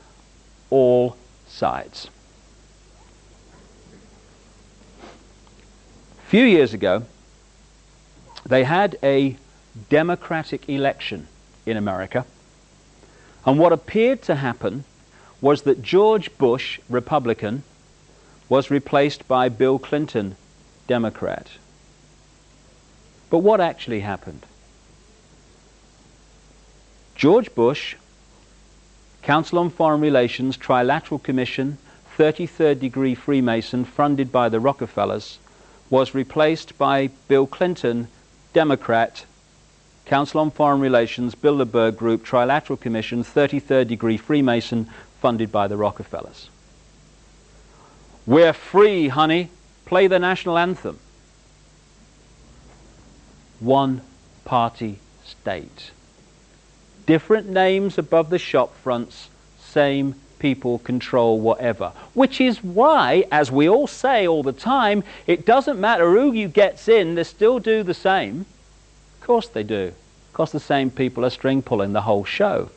all sides. A few years ago, they had a democratic election in America, and what appeared to happen was that George Bush, Republican, was replaced by Bill Clinton, Democrat. But what actually happened? George Bush, Council on Foreign Relations, Trilateral Commission, 33rd degree Freemason, funded by the Rockefellers, was replaced by Bill Clinton, Democrat, Council on Foreign Relations, Bilderberg Group, Trilateral Commission, 33rd degree Freemason, funded by the Rockefellers. We're free, honey. Play the national anthem. One party state. Different names above the shop fronts, same people control whatever. Which is why, as we all say all the time, it doesn't matter who you gets in, they still do the same. Of course they do. Of course the same people are string pulling the whole show.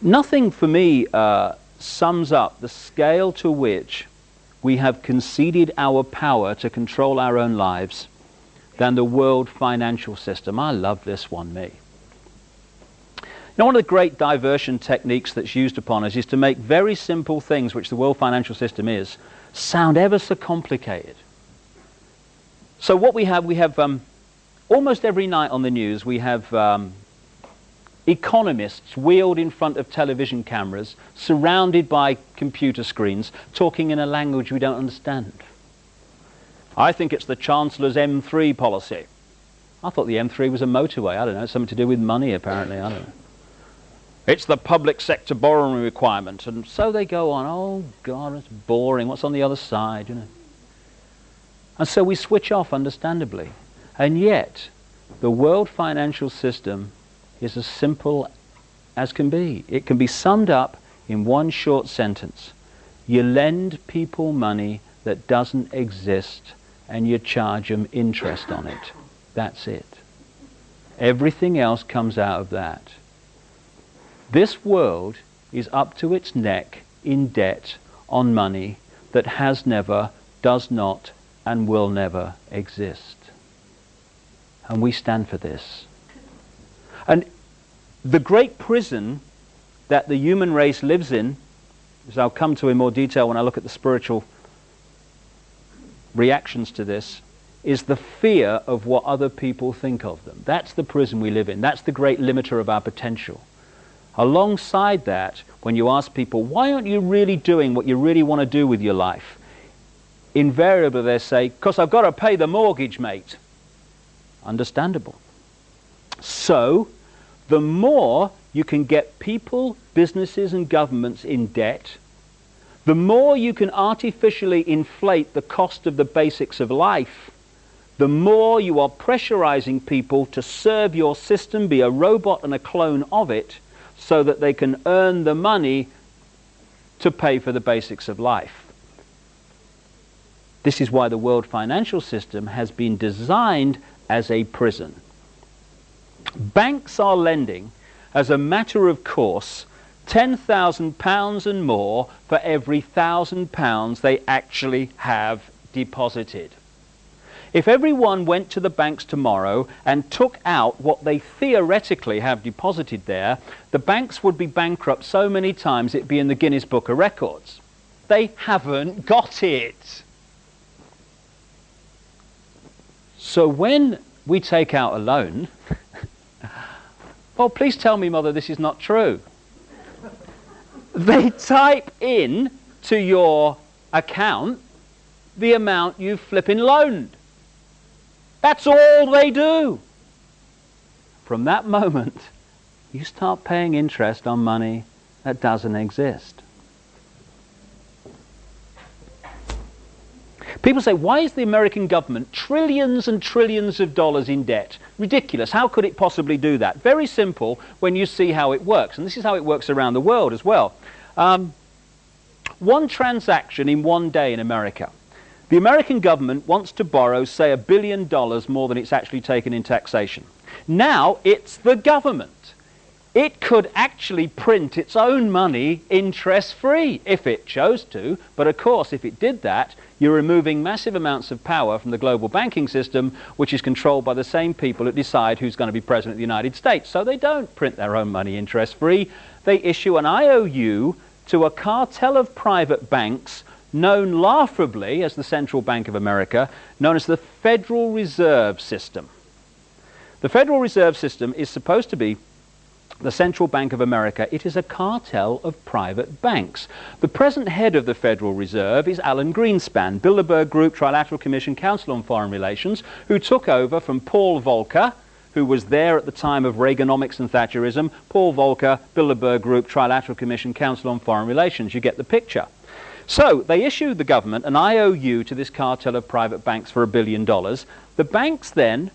Nothing for me sums up the scale to which we have conceded our power to control our own lives than the world financial system. I love this one, me. Now, one of the great diversion techniques that's used upon us is to make very simple things, which the world financial system is, sound ever so complicated. So what we have almost every night on the news, we have economists wheeled in front of television cameras, surrounded by computer screens, talking in a language we don't understand. I think it's the Chancellor's M3 policy. I thought the M3 was a motorway. I don't know, something to do with money apparently, I don't know. It's the public sector borrowing requirement. And so they go on, oh God, it's boring, what's on the other side, you know. And so we switch off, understandably. And yet, the world financial system is as simple as can be. It can be summed up in one short sentence. You lend people money that doesn't exist and you charge them interest on it. That's it. Everything else comes out of that. This world is up to its neck in debt on money that has never, does not, and will never exist. And we stand for this. And the great prison that the human race lives in, as I'll come to in more detail when I look at the spiritual reactions to this, is the fear of what other people think of them. That's the prison we live in. That's the great limiter of our potential. Alongside that, when you ask people, why aren't you really doing what you really want to do with your life? Invariably they say, because I've got to pay the mortgage, mate. Understandable. So, the more you can get people, businesses and governments in debt, the more you can artificially inflate the cost of the basics of life, the more you are pressurizing people to serve your system, be a robot and a clone of it, so that they can earn the money to pay for the basics of life. This is why the world financial system has been designed as a prison. Banks are lending, as a matter of course, £10,000 and more for every £1,000 they actually have deposited. If everyone went to the banks tomorrow and took out what they theoretically have deposited there, the banks would be bankrupt so many times it'd be in the Guinness Book of Records. They haven't got it. So when we take out a loan, well, please tell me, Mother, this is not true. They type in to your account the amount you've flipping loaned. That's all they do. From that moment, you start paying interest on money that doesn't exist. People say, why is the American government trillions and trillions of dollars in debt? Ridiculous. How could it possibly do that? Very simple when you see how it works. And this is how it works around the world as well. One transaction in one day in America. The American government wants to borrow, say, $1 billion more than it's actually taken in taxation. Now it's the government. It could actually print its own money interest-free if it chose to. But of course, if it did that, you're removing massive amounts of power from the global banking system, which is controlled by the same people that decide who's going to be president of the United States. So they don't print their own money interest-free. They issue an IOU to a cartel of private banks known laughably as the Central Bank of America, known as the Federal Reserve System. The Federal Reserve System is supposed to be the Central Bank of America. It is a cartel of private banks. The present head of the Federal Reserve is Alan Greenspan, Bilderberg Group, Trilateral Commission, Council on Foreign Relations, who took over from Paul Volcker, who was there at the time of Reaganomics and Thatcherism. Paul Volcker, Bilderberg Group, Trilateral Commission, Council on Foreign Relations. You get the picture. So they issued the government an IOU to this cartel of private banks for $1 billion. The banks then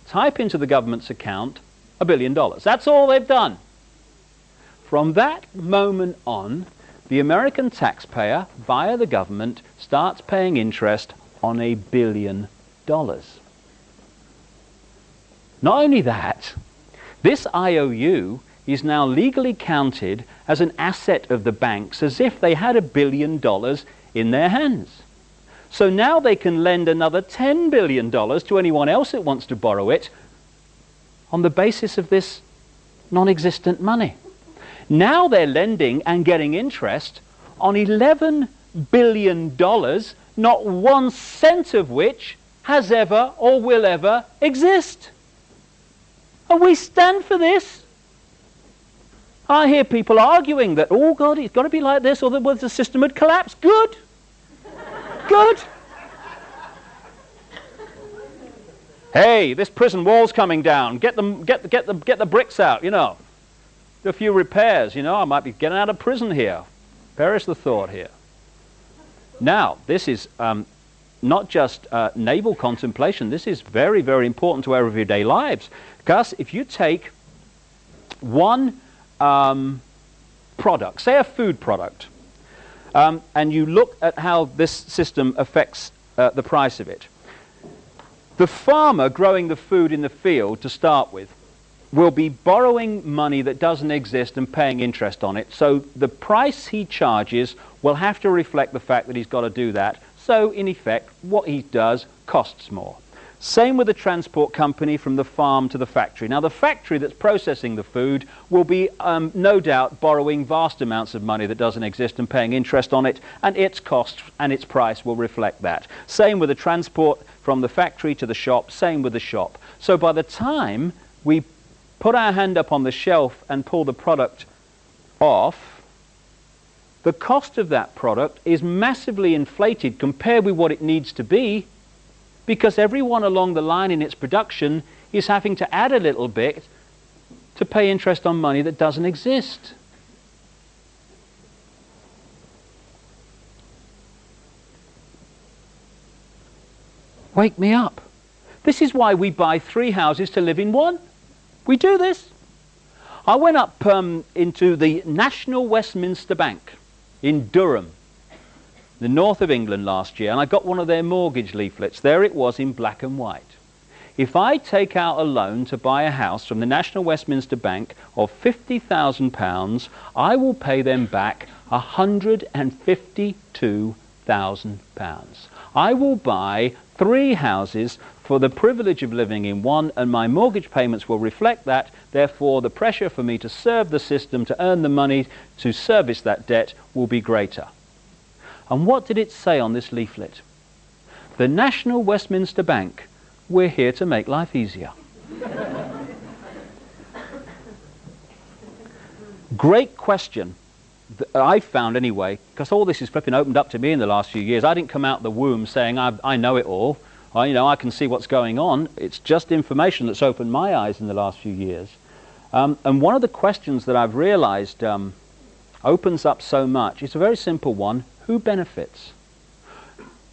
type into the government's account $1 billion. That's all they've done. From that moment on, the American taxpayer, via the government, starts paying interest on $1 billion. Not only that, this IOU is now legally counted as an asset of the banks, as if they had $1 billion in their hands. So now they can lend another $10 billion to anyone else that wants to borrow it on the basis of this non-existent money. Now they're lending and getting interest on $11 billion, not 1 cent of which has ever or will ever exist. And we stand for this. I hear people arguing that, oh God, it's got to be like this or the system would collapse. Good. Good. Hey, this prison wall's coming down. Get the bricks out, you know. Do a few repairs, you know. I might be getting out of prison here. Perish the thought here. Now, this is not just naval contemplation. This is very, very important to our everyday lives. Because if you take one product, say a food product, and you look at how this system affects the price of it, the farmer growing the food in the field to start with will be borrowing money that doesn't exist and paying interest on it. So the price he charges will have to reflect the fact that he's got to do that. So in effect, what he does costs more. Same with the transport company from the farm to the factory. Now the factory that's processing the food will be no doubt borrowing vast amounts of money that doesn't exist and paying interest on it, and its cost and its price will reflect that. Same with the transport from the factory to the shop, same with the shop. So by the time we put our hand up on the shelf and pull the product off, the cost of that product is massively inflated compared with what it needs to be, because everyone along the line in its production is having to add a little bit to pay interest on money that doesn't exist. Wake me up. This is why we buy 3 houses to live in one. We do this. I went up into the National Westminster Bank in Durham, the north of England, last year, and I got one of their mortgage leaflets. There it was in black and white. If I take out a loan to buy a house from the National Westminster Bank of £50,000, I will pay them back £152,000. I will buy 3 houses for the privilege of living in one, and my mortgage payments will reflect that. Therefore, the pressure for me to serve the system, to earn the money to service that debt, will be greater. And what did it say on this leaflet? The National Westminster Bank, we're here to make life easier. Great question, that I found anyway, because all this is flipping opened up to me in the last few years. I didn't come out the womb saying I know it all. I can see what's going on. It's just information that's opened my eyes in the last few years. And one of the questions that I've realized opens up so much, it's a very simple one. Who benefits?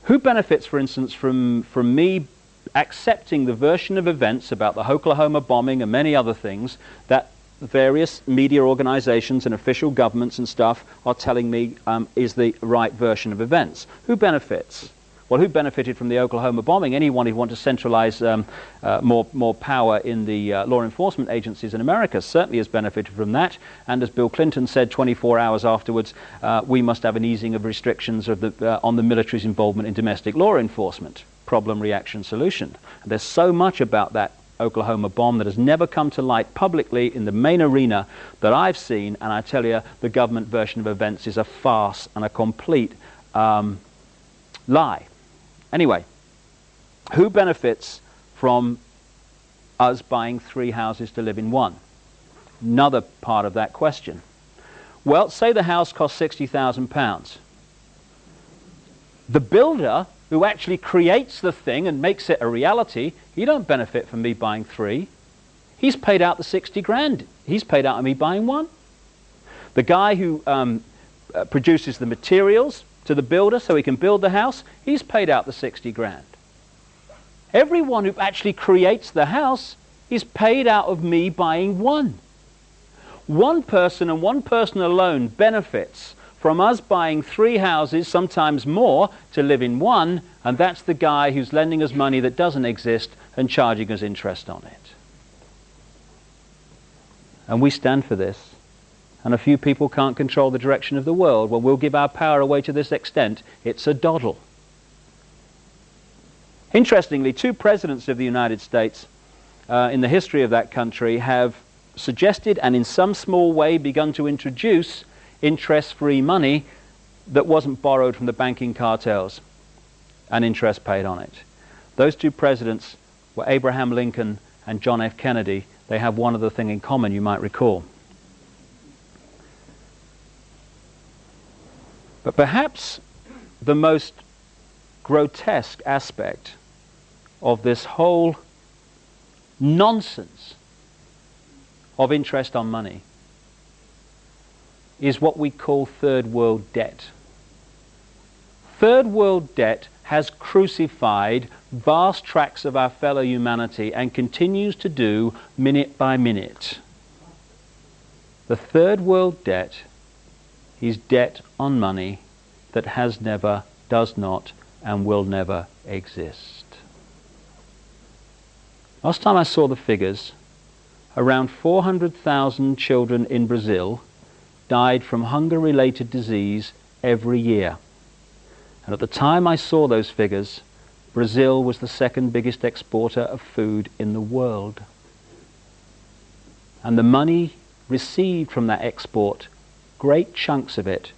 Who benefits, for instance, from me accepting the version of events about the Oklahoma bombing and many other things that various media organizations and official governments and stuff are telling me is the right version of events? Who benefits? Well, who benefited from the Oklahoma bombing? Anyone who wants to centralize more power in the law enforcement agencies in America certainly has benefited from that. And as Bill Clinton said 24 hours afterwards, we must have an easing of restrictions of on the military's involvement in domestic law enforcement. Problem, reaction, solution. And there's so much about that Oklahoma bomb that has never come to light publicly in the main arena that I've seen, and I tell you, the government version of events is a farce and a complete lie. Anyway, who benefits from us buying 3 houses to live in one? Another part of that question. Well, say the house costs £60,000. The builder who actually creates the thing and makes it a reality, he don't benefit from me buying 3. He's paid out the 60 grand. He's paid out on me buying 1. The guy who produces the materials to the builder so he can build the house, he's paid out the 60 grand. Everyone who actually creates the house is paid out of me buying 1. One person and one person alone benefits from us buying 3 houses, sometimes more, to live in one, and that's the guy who's lending us money that doesn't exist and charging us interest on it. And we stand for this. And a few people can't control the direction of the world. Well, we'll give our power away to this extent. It's a doddle. Interestingly, 2 presidents of the United States in the history of that country have suggested and in some small way begun to introduce interest-free money that wasn't borrowed from the banking cartels and interest paid on it. Those 2 presidents were Abraham Lincoln and John F. Kennedy. They have one other thing in common, you might recall. But perhaps the most grotesque aspect of this whole nonsense of interest on money is what we call third world debt. Third world debt has crucified vast tracts of our fellow humanity and continues to do minute by minute. The third world debt is debt on money that has never, does not, and will never exist. Last time I saw the figures, around 400,000 children in Brazil died from hunger-related disease every year. And at the time I saw those figures, Brazil was the 2nd biggest exporter of food in the world. And the money received from that export, great chunks of it,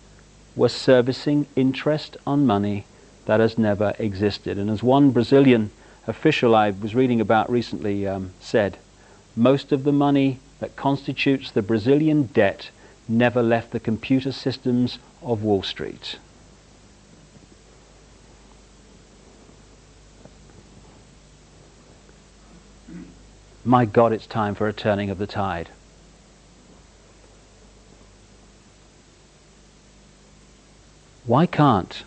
were servicing interest on money that has never existed. And as one Brazilian official I was reading about recently said, most of the money that constitutes the Brazilian debt never left the computer systems of Wall Street. My God, it's time for a turning of the tide. Why can't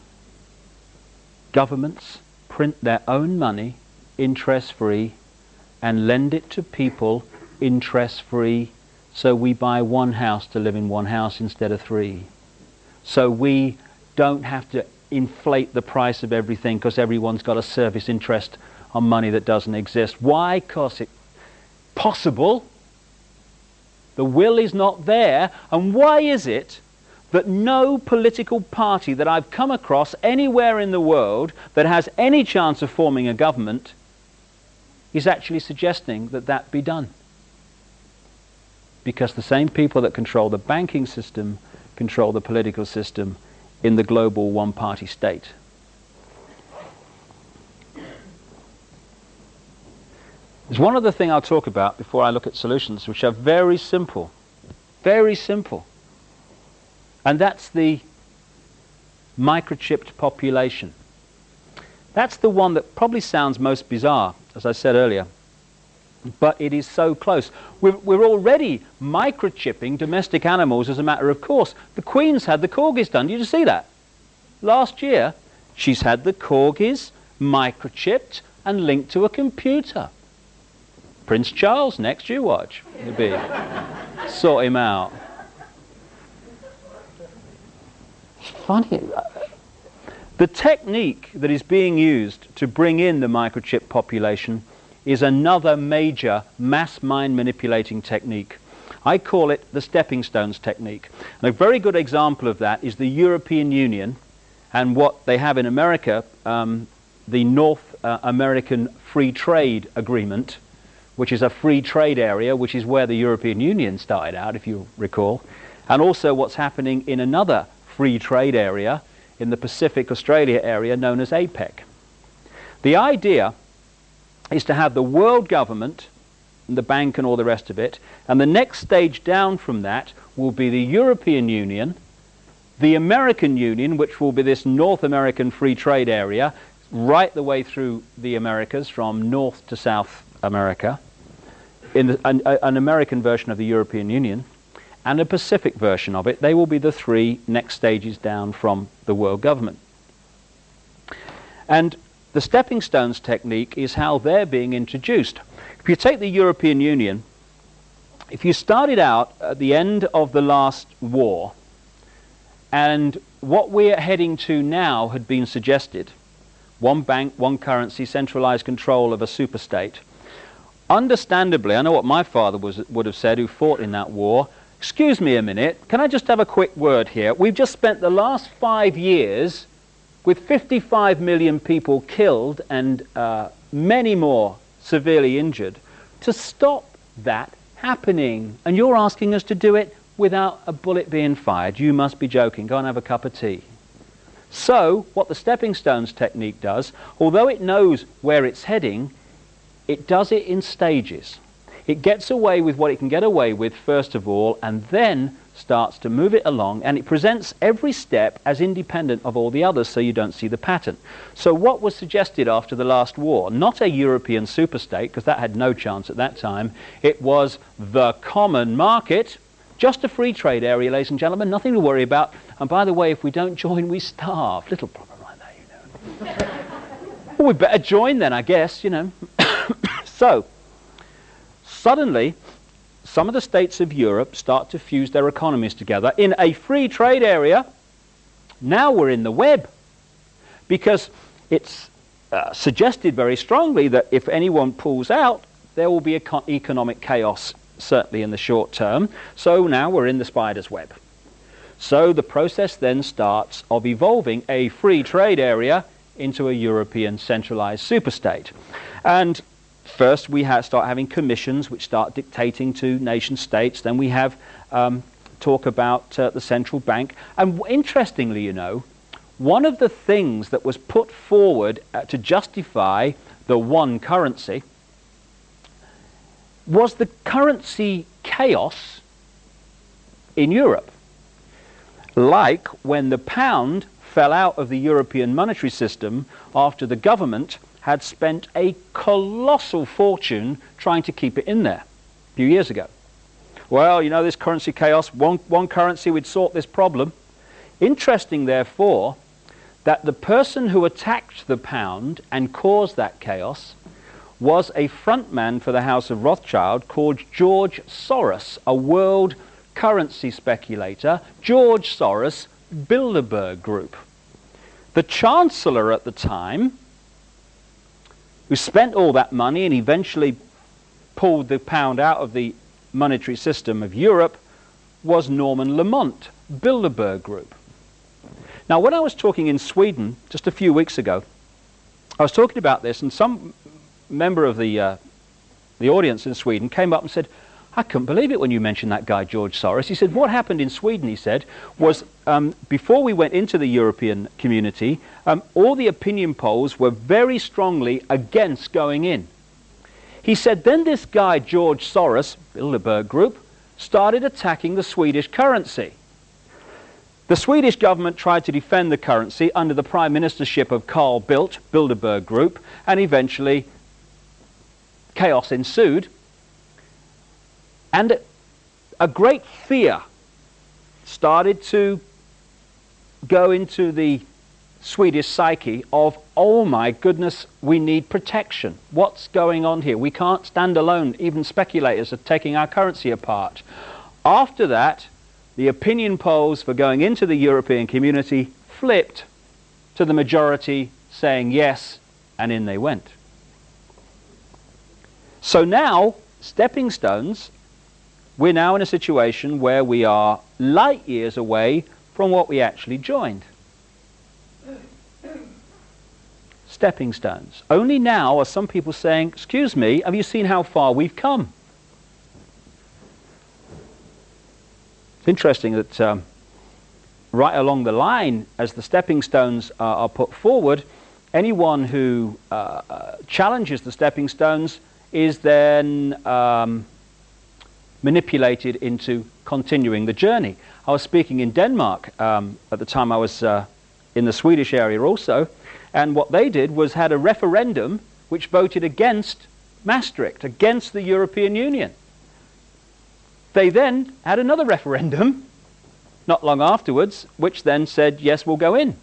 governments print their own money interest-free and lend it to people interest-free, so we buy 1 house to live in 1 house instead of 3? So we don't have to inflate the price of everything because everyone's got to service interest on money that doesn't exist. Why? Because it's possible. The will is not there. And why is it that no political party that I've come across anywhere in the world that has any chance of forming a government is actually suggesting that that be done? Because the same people that control the banking system control the political system in the global one-party state. There's one other thing I'll talk about before I look at solutions, which are very simple. Very simple. And that's the microchipped population. That's the one that probably sounds most bizarre, as I said earlier. But it is so close. We're already microchipping domestic animals as a matter of course. The Queen's had the corgis done. Did you see that? Last year, she's had the corgis microchipped and linked to a computer. Prince Charles, next you watch. You'll be sort him out. Funny. The technique that is being used to bring in the microchip population is another major mass mind manipulating technique. I call it the stepping stones technique. And a very good example of that is the European Union and what they have in America, the North American Free Trade Agreement, which is a free trade area, which is where the European Union started out, if you recall, and also what's happening in another free trade area in the Pacific Australia area known as APEC. The idea is to have the world government the bank and all the rest of it. And the next stage down from that will be the European Union, the American Union, which will be this North American free trade area, right the way through the Americas, from North to South America, in an American version of the European Union, and a Pacific version of it. They will be the three next stages down from the world government. And the stepping stones technique is how they're being introduced. If you take the European Union, if you started out at the end of the last war, and what we're heading to now had been suggested, one bank, one currency, centralized control of a superstate. Understandably, I know what my father would have said, who fought in that war. Excuse me a minute, can I just have a quick word here? We've just spent the last 5 years with 55 million people killed and many more severely injured to stop that happening. And you're asking us to do it without a bullet being fired. You must be joking. Go and have a cup of tea. So, what the stepping stones technique does, although it knows where it's heading, it does it in stages. It gets away with what it can get away with first of all, and then starts to move it along, and it presents every step as independent of all the others so you don't see the pattern. So what was suggested after the last war? Not a European superstate, because that had no chance at that time. It was the common market, just a free trade area, ladies and gentlemen, nothing to worry about. And by the way, if we don't join, we starve. Little problem like that, you know. Well, we better join then, I guess, you know. So, suddenly, some of the states of Europe start to fuse their economies together in a free trade area. Now we're in the web, because it's suggested very strongly that if anyone pulls out, there will be economic chaos, certainly in the short term. So now we're in the spider's web. So the process then starts of evolving a free trade area into a European centralized superstate. And first, we start having commissions which start dictating to nation states. Then we have talk about the central bank. And interestingly, you know, one of the things that was put forward to justify the one currency was the currency chaos in Europe. Like when the pound fell out of the European monetary system after the government had spent a colossal fortune trying to keep it in there a few years ago. Well, you know, this currency chaos, one currency would sort this problem. Interesting, therefore, that the person who attacked the pound and caused that chaos was a frontman for the House of Rothschild called George Soros, a world currency speculator. George Soros, Bilderberg Group. The Chancellor at the time, who spent all that money and eventually pulled the pound out of the monetary system of Europe, was Norman Lamont, Bilderberg Group. Now, when I was talking in Sweden just a few weeks ago, I was talking about this, and some member of the audience in Sweden came up and said, I couldn't believe it when you mentioned that guy, George Soros. He said, what happened in Sweden, he said, was before we went into the European community, all the opinion polls were very strongly against going in. He said, then this guy, George Soros, Bilderberg Group, started attacking the Swedish currency. The Swedish government tried to defend the currency under the prime ministership of Carl Bildt, Bilderberg Group, and eventually chaos ensued. And a great fear started to go into the Swedish psyche of, oh my goodness, we need protection. What's going on here? We can't stand alone. Even speculators are taking our currency apart. After that, the opinion polls for going into the European community flipped to the majority saying yes, and in they went. So now, stepping stones, we're now in a situation where we are light years away from what we actually joined. Stepping stones. Only now are some people saying, excuse me, have you seen how far we've come? It's interesting that right along the line, as the stepping stones are put forward, anyone who challenges the stepping stones is then manipulated into continuing the journey. I was speaking in Denmark at the time. I was in the Swedish area also, and what they did was had a referendum which voted against Maastricht, against the European Union. They then had another referendum not long afterwards, which then said, yes, we'll go in.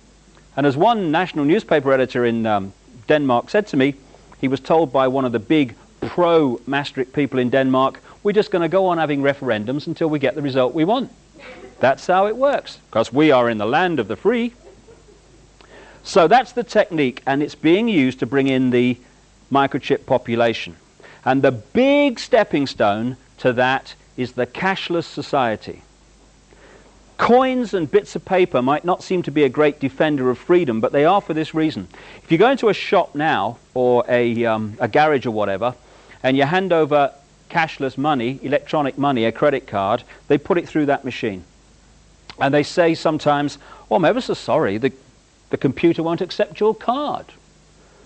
And as one national newspaper editor in Denmark said to me, he was told by one of the big pro-Maastricht people in Denmark, we're just going to go on having referendums until we get the result we want. That's how it works, because we are in the land of the free. So that's the technique, and it's being used to bring in the microchip population. And the big stepping stone to that is the cashless society. Coins and bits of paper might not seem to be a great defender of freedom, but they are for this reason. If you go into a shop now, or a garage or whatever, and you hand over cashless money, electronic money, a credit card, they put it through that machine. And they say sometimes, oh, I'm ever so sorry, the computer won't accept your card.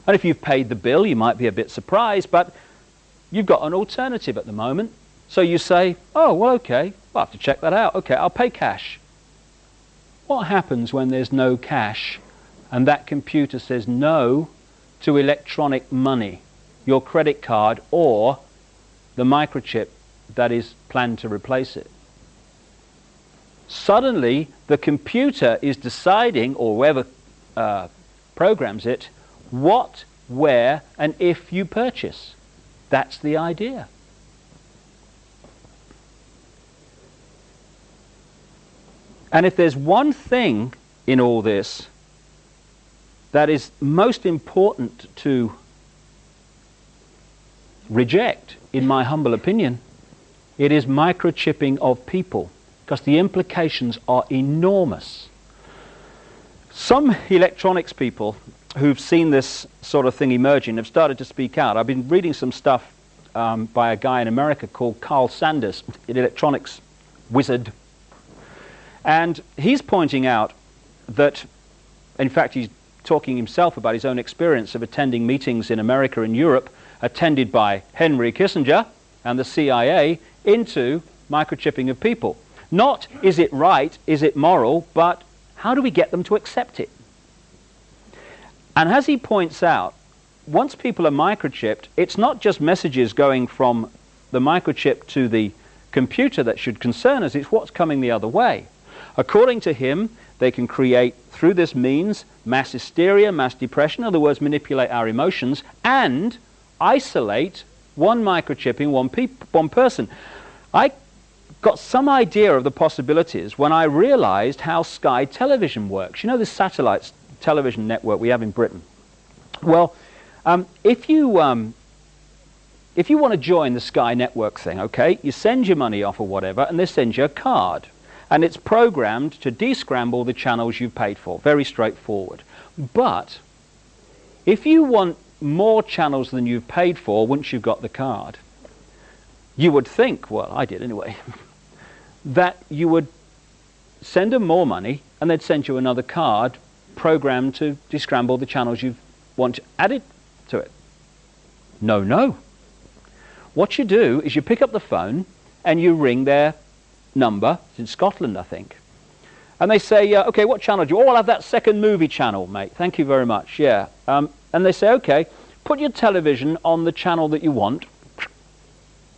And if you've paid the bill, you might be a bit surprised, but you've got an alternative at the moment. So you say, oh, well, okay, I'll have to check that out. Okay, I'll pay cash. What happens when there's no cash and that computer says no to electronic money, your credit card or the microchip that is planned to replace it? Suddenly, the computer is deciding, or whoever programs it, what, where, and if you purchase. That's the idea. And if there's one thing in all this that is most important to reject, in my humble opinion, it is microchipping of people, because the implications are enormous. Some electronics people who've seen this sort of thing emerging have started to speak out. I've been reading some stuff by a guy in America called Carl Sanders, an electronics wizard. And he's pointing out that, in fact, he's talking himself about his own experience of attending meetings in America and Europe, attended by Henry Kissinger and the CIA, into microchipping of people. Not is it right, is it moral, but how do we get them to accept it? And as he points out, once people are microchipped, it's not just messages going from the microchip to the computer that should concern us, it's what's coming the other way. According to him, they can create, through this means, mass hysteria, mass depression, in other words, manipulate our emotions, and isolate one microchip in one person. I got some idea of the possibilities when I realized how Sky Television works. You know, this satellite television network we have in Britain. Well, if you want to join the Sky network thing, okay, you send your money off or whatever, and they send you a card. And it's programmed to descramble the channels you've paid for. Very straightforward. But if you want more channels than you've paid for once you've got the card, you would think, well, I did anyway, that you would send them more money and they'd send you another card programmed to descramble the channels you want added to it. No, no. What you do is you pick up the phone and you ring their number. It's in Scotland, I think. And they say, okay, what channel do you? Oh, I'll have that second movie channel, mate. Thank you very much. Yeah. And they say, okay, put your television on the channel that you want,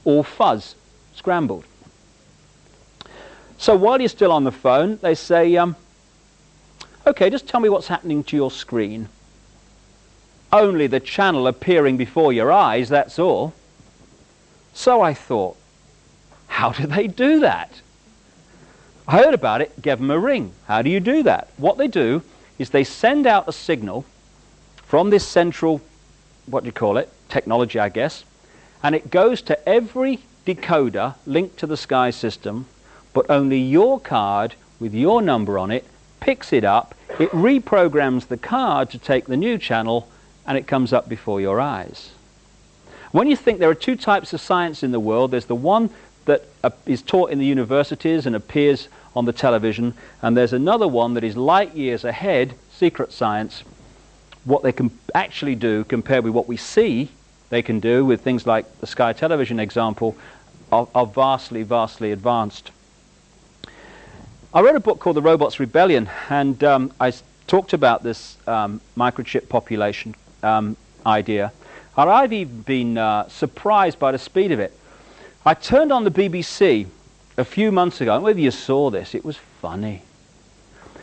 all fuzz, scrambled. So while you're still on the phone, they say, okay, just tell me what's happening to your screen. Only the channel appearing before your eyes, that's all. So I thought, how do they do that? I heard about it, gave them a ring. How do you do that? What they do is they send out a signal from this central, what do you call it, technology, I guess, and it goes to every decoder linked to the Sky system, but only your card with your number on it picks it up, it reprograms the card to take the new channel, and it comes up before your eyes. When you think there are two types of science in the world, there's the one that is taught in the universities and appears on the television, and there's another one that is light years ahead, secret science, what they can actually do compared with what we see they can do with things like the Sky Television example are vastly, vastly advanced. I wrote a book called The Robot's Rebellion, and I talked about this microchip population idea. And I've even been surprised by the speed of it. I turned on the BBC a few months ago, and whether you saw this, it was funny.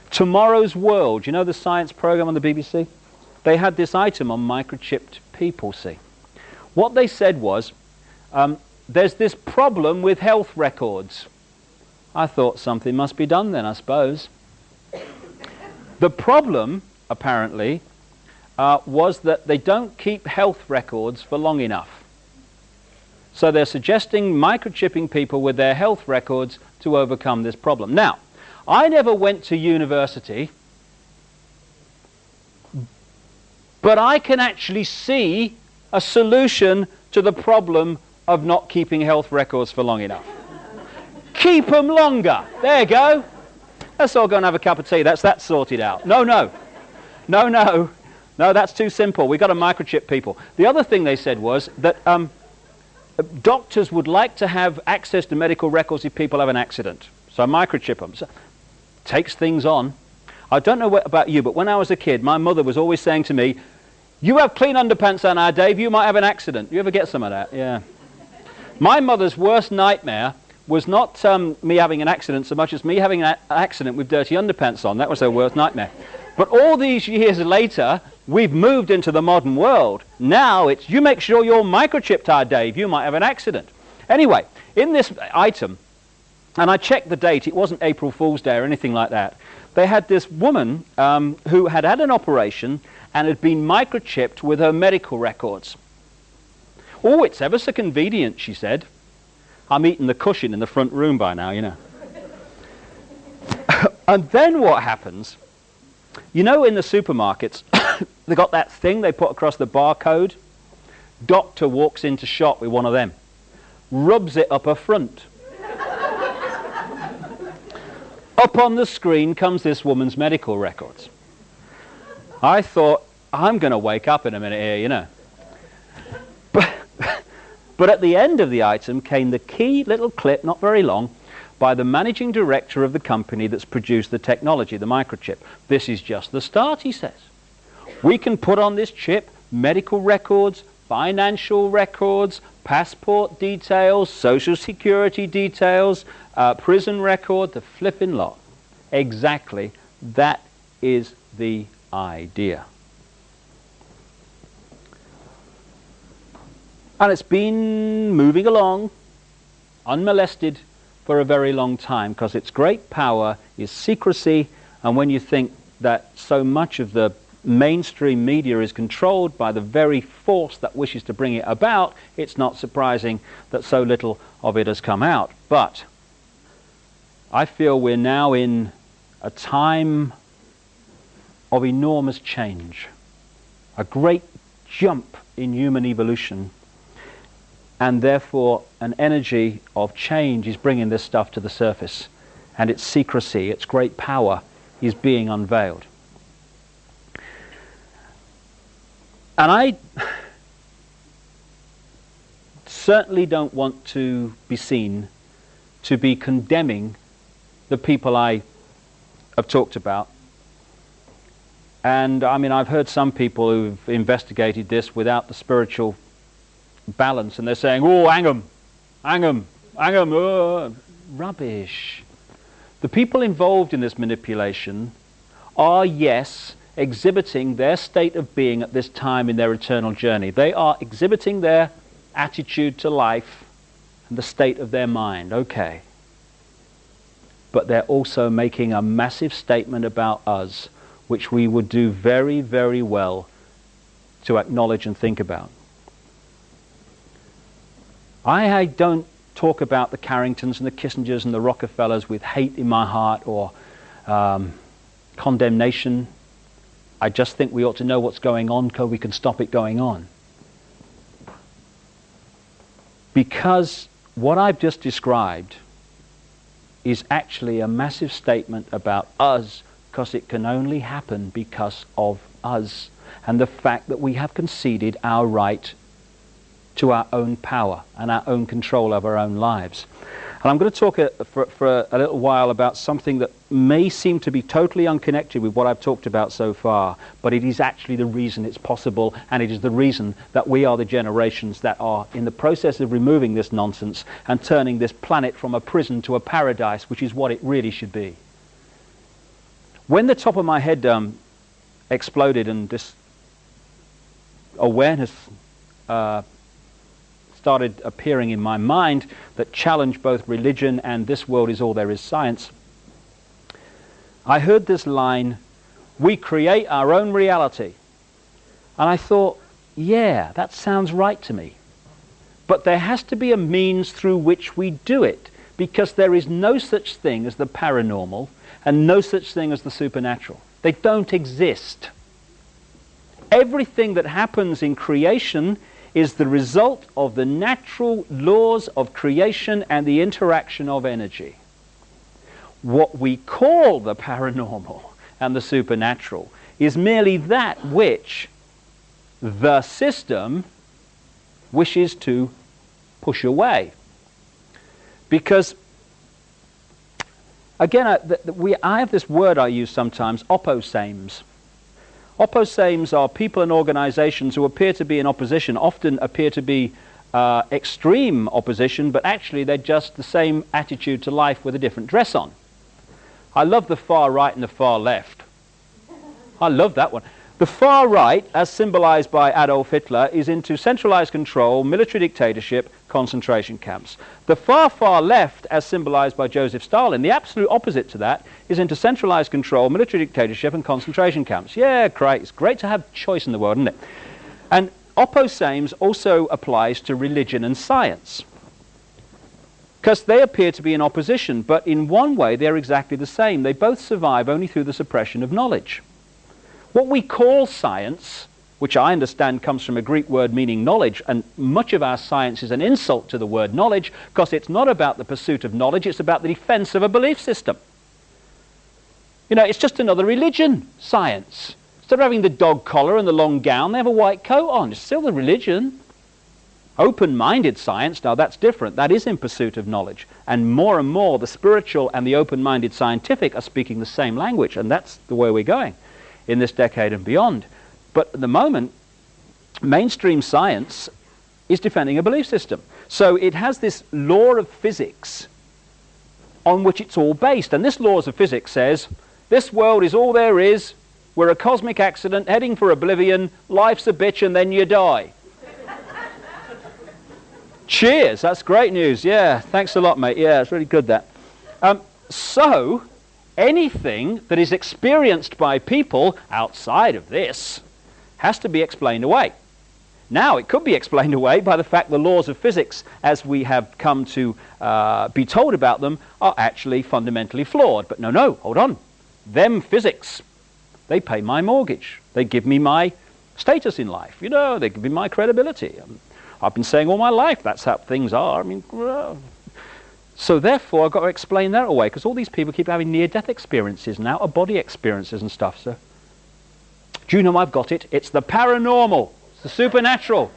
Tomorrow's World, you know the science program on the BBC? They had this item on microchipped people, see. What they said was, there's this problem with health records. I thought something must be done then, I suppose. The problem, apparently, was that they don't keep health records for long enough. So they're suggesting microchipping people with their health records to overcome this problem. Now, I never went to university, but I can actually see a solution to the problem of not keeping health records for long enough. Keep them longer. There you go. Let's all go and have a cup of tea. That's that sorted out. No, that's too simple. We've got to microchip people. The other thing they said was that doctors would like to have access to medical records if people have an accident. So microchip them. So, takes things on. I don't know about you, but when I was a kid, my mother was always saying to me, "You have clean underpants on now, Dave, you might have an accident." You ever get some of that? Yeah. My mother's worst nightmare was not me having an accident so much as me having an accident with dirty underpants on. That was her worst nightmare. But all these years later, we've moved into the modern world. Now it's, you make sure you're microchipped, Dave, you might have an accident. Anyway, in this item, and I checked the date, it wasn't April Fool's Day or anything like that, they had this woman who had had an operation and had been microchipped with her medical records. "Oh, it's ever so convenient," she said. I'm eating the cushion in the front room by now, you know. And then what happens, you know, in the supermarkets, they got that thing they put across the barcode. Doctor walks into shop with one of them, rubs it up her front. Up on the screen comes this woman's medical records. I thought, I'm going to wake up in a minute here, you know. But at the end of the item came the key little clip, not very long, by the managing director of the company that's produced the technology, the microchip. "This is just the start," he says. "We can put on this chip medical records, financial records, passport details, social security details, prison record, the flipping lot." Exactly, that is the idea. And it's been moving along unmolested for a very long time, because its great power is secrecy. And when you think that so much of the mainstream media is controlled by the very force that wishes to bring it about, it's not surprising that so little of it has come out. But I feel we're now in a time of enormous change, a great jump in human evolution. And therefore, an energy of change is bringing this stuff to the surface. And its secrecy, its great power, is being unveiled. And I certainly don't want to be seen to be condemning the people I have talked about. And I mean, I've heard some people who've investigated this without the spiritual balance, and they're saying, "Oh, hang 'em, rubbish." The people involved in this manipulation are, yes, exhibiting their state of being at this time in their eternal journey. They are exhibiting their attitude to life and the state of their mind, okay. But they're also making a massive statement about us, which we would do very, very well to acknowledge and think about. I don't talk about the Carringtons and the Kissingers and the Rockefellers with hate in my heart or condemnation. I just think we ought to know what's going on so we can stop it going on. Because what I've just described is actually a massive statement about us, because it can only happen because of us and the fact that we have conceded our right to our own power and our own control of our own lives. And I'm going to talk for a little while about something that may seem to be totally unconnected with what I've talked about so far, but it is actually the reason it's possible, and it is the reason that we are the generations that are in the process of removing this nonsense and turning this planet from a prison to a paradise, which is what it really should be. When the top of my head exploded and this awareness started appearing in my mind that challenged both religion and this world is all there is science, I heard this line, "We create our own reality." And I thought, yeah, that sounds right to me. But there has to be a means through which we do it, because there is no such thing as the paranormal and no such thing as the supernatural. They don't exist. Everything that happens in creation is the result of the natural laws of creation and the interaction of energy. What we call the paranormal and the supernatural is merely that which the system wishes to push away. Because, again, I have this word I use sometimes, opposames. Opposames are people and organizations who appear to be in opposition, often appear to be extreme opposition, but actually they're just the same attitude to life with a different dress on. I love the far right and the far left. I love that one. The far right, as symbolized by Adolf Hitler, is into centralized control, military dictatorship, concentration camps. The far, far left, as symbolized by Joseph Stalin, the absolute opposite to that, is into centralized control, military dictatorship, and concentration camps. Yeah, great. It's great to have choice in the world, isn't it? And opposames also applies to religion and science, because they appear to be in opposition, but in one way they're exactly the same. They both survive only through the suppression of knowledge. What we call science, which I understand comes from a Greek word meaning knowledge, and much of our science is an insult to the word knowledge, because it's not about the pursuit of knowledge, it's about the defense of a belief system. You know, it's just another religion, science. Instead of having the dog collar and the long gown, they have a white coat on. It's still the religion. Open-minded science, now that's different. That is in pursuit of knowledge. And more, the spiritual and the open-minded scientific are speaking the same language, and that's the way we're going in this decade and beyond. But at the moment, mainstream science is defending a belief system. So it has this law of physics on which it's all based. And this law of physics says, this world is all there is, we're a cosmic accident heading for oblivion, life's a bitch and then you die. Cheers, that's great news. Yeah, thanks a lot, mate. Yeah, it's really good, that. So, anything that is experienced by people outside of this has to be explained away. Now, it could be explained away by the fact the laws of physics, as we have come to be told about them, are actually fundamentally flawed. But no, hold on. Them physics, they pay my mortgage. They give me my status in life. You know, they give me my credibility. I've been saying all my life that's how things are. I mean, so therefore I've got to explain that away, because all these people keep having near-death experiences and out-of-body experiences and stuff. So, do you know I've got it? It's the paranormal. It's the supernatural.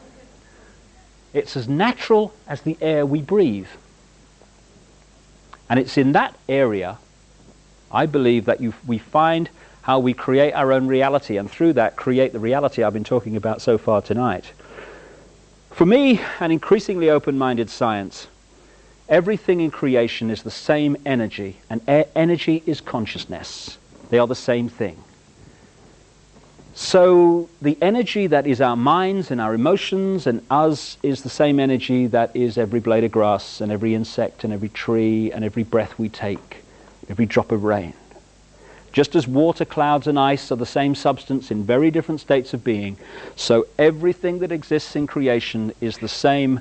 It's as natural as the air we breathe. And it's in that area, I believe, that we find how we create our own reality, and through that create the reality I've been talking about so far tonight. For me, an increasingly open-minded science, everything in creation is the same energy, and energy is consciousness. They are the same thing. So the energy that is our minds and our emotions and us is the same energy that is every blade of grass and every insect and every tree and every breath we take, every drop of rain. Just as water, clouds, and ice are the same substance in very different states of being, so everything that exists in creation is the same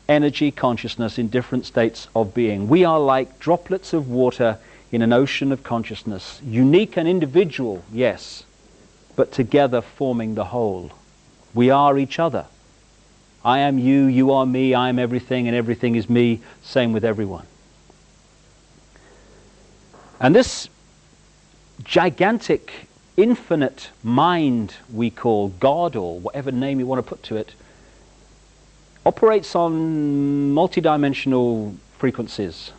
energy consciousness in different states of being. We are like droplets of water in an ocean of consciousness, unique and individual, yes, but together forming the whole. We are each other. I am you, you are me, I am everything, and everything is me, same with everyone. And this gigantic, infinite mind we call God, or whatever name you want to put to it, operates on multidimensional frequencies.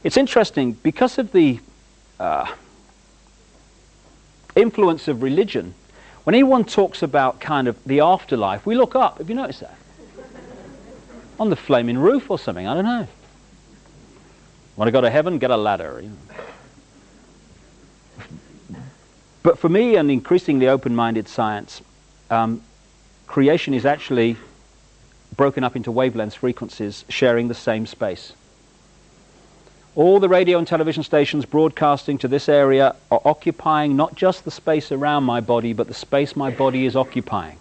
It's interesting, because of the influence of religion, when anyone talks about kind of the afterlife, we look up. Have you noticed that? On the flaming roof or something, I don't know. Want to go to heaven? Get a ladder. You know. But for me, an increasingly open-minded science, creation is actually broken up into wavelength frequencies sharing the same space. All the radio and television stations broadcasting to this area are occupying not just the space around my body, but the space my body is occupying.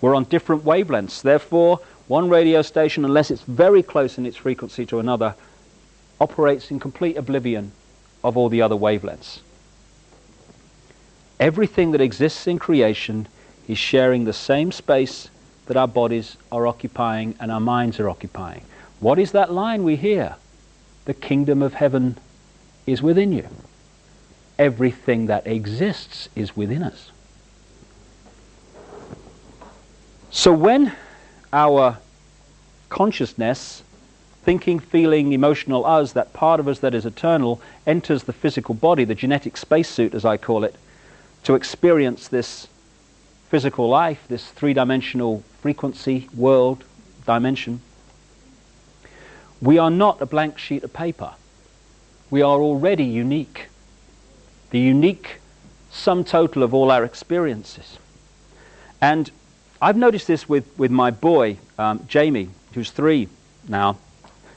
We're on different wavelengths. Therefore, one radio station, unless it's very close in its frequency to another, operates in complete oblivion of all the other wavelengths. Everything that exists in creation is sharing the same space that our bodies are occupying and our minds are occupying. What is that line we hear? The kingdom of heaven is within you. Everything that exists is within us. So when our consciousness, thinking, feeling, emotional us, that part of us that is eternal, enters the physical body, the genetic spacesuit as I call it, to experience this physical life, this three-dimensional frequency, world, dimension, we are not a blank sheet of paper. We are already unique. The unique sum total of all our experiences. And I've noticed this with my boy, Jamie, who's 3 now.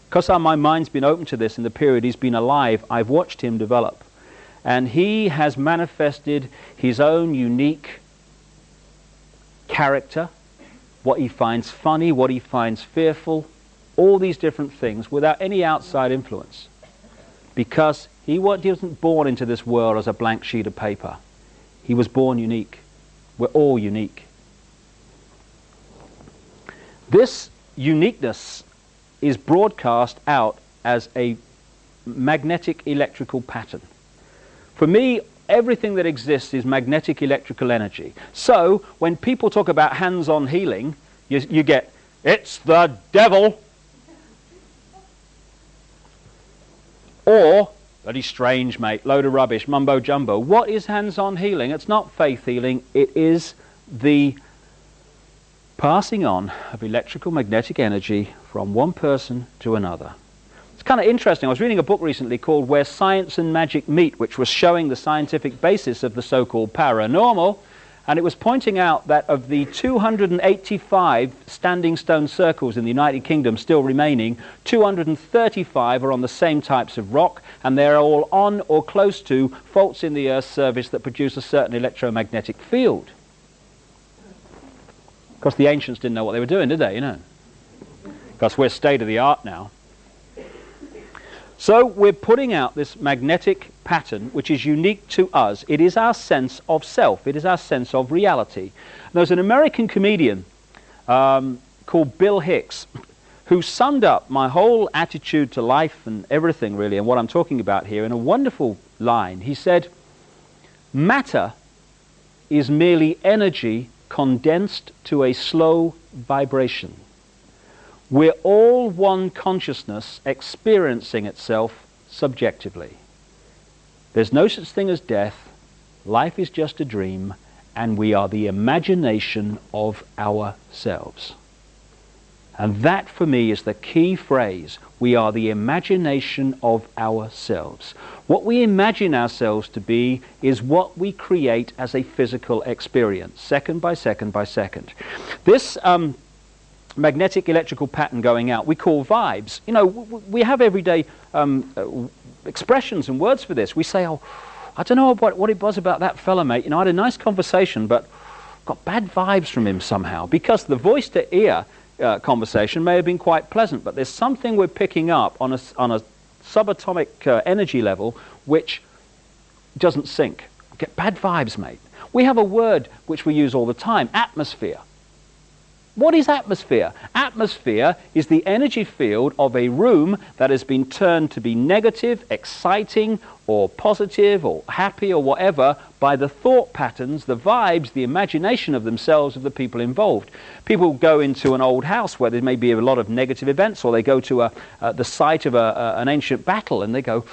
Because my mind's been open to this in the period he's been alive, I've watched him develop. And he has manifested his own unique character, what he finds funny, what he finds fearful, all these different things without any outside influence. Because he wasn't born into this world as a blank sheet of paper. He was born unique. We're all unique. This uniqueness is broadcast out as a magnetic electrical pattern. For me, everything that exists is magnetic electrical energy. So, when people talk about hands-on healing, you get, it's the devil. Or, bloody strange, mate, load of rubbish, mumbo-jumbo. What is hands-on healing? It's not faith healing. It is the passing on of electrical magnetic energy from one person to another. It's kind of interesting. I was reading a book recently called Where Science and Magic Meet, which was showing the scientific basis of the so-called paranormal, and it was pointing out that of the 285 standing stone circles in the United Kingdom still remaining, 235 are on the same types of rock, and they're all on or close to faults in the Earth's surface that produce a certain electromagnetic field. Of course, the ancients didn't know what they were doing, did they, you know? Because we're state-of-the-art now. So we're putting out this magnetic pattern which is unique to us. It is our sense of self. It is our sense of reality. There's an American comedian called Bill Hicks who summed up my whole attitude to life and everything really and what I'm talking about here in a wonderful line. He said, matter is merely energy condensed to a slow vibration. We're all one consciousness experiencing itself subjectively. There's no such thing as death. Life is just a dream, and we are the imagination of ourselves. And that, for me, is the key phrase. We are the imagination of ourselves. What we imagine ourselves to be is what we create as a physical experience, second by second by second. This magnetic electrical pattern going out we call vibes. You know, we have everyday expressions and words for this. We say, oh, I don't know what it was about that fella, mate. You know, I had a nice conversation, but got bad vibes from him somehow. Because the voice-to-ear conversation may have been quite pleasant, but there's something we're picking up on a subatomic energy level which doesn't sync. Get bad vibes, mate. We have a word which we use all the time, atmosphere. What is atmosphere? Atmosphere is the energy field of a room that has been turned to be negative, exciting, or positive, or happy, or whatever, by the thought patterns, the vibes, the imagination of themselves, of the people involved. People go into an old house where there may be a lot of negative events, or they go to the site of an ancient battle, and they go,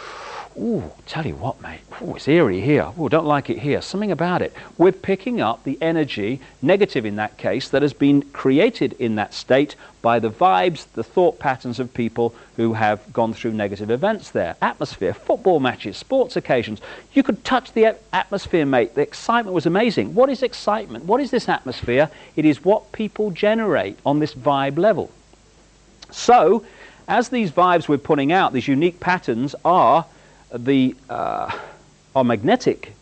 ooh, tell you what, mate, ooh, it's eerie here. Ooh, don't like it here. Something about it. We're picking up the energy, negative in that case, that has been created in that state by the vibes, the thought patterns of people who have gone through negative events there. Atmosphere, football matches, sports occasions. You could touch the atmosphere, mate. The excitement was amazing. What is excitement? What is this atmosphere? It is what people generate on this vibe level. So, as these vibes we're putting out, these unique patterns are magnetic.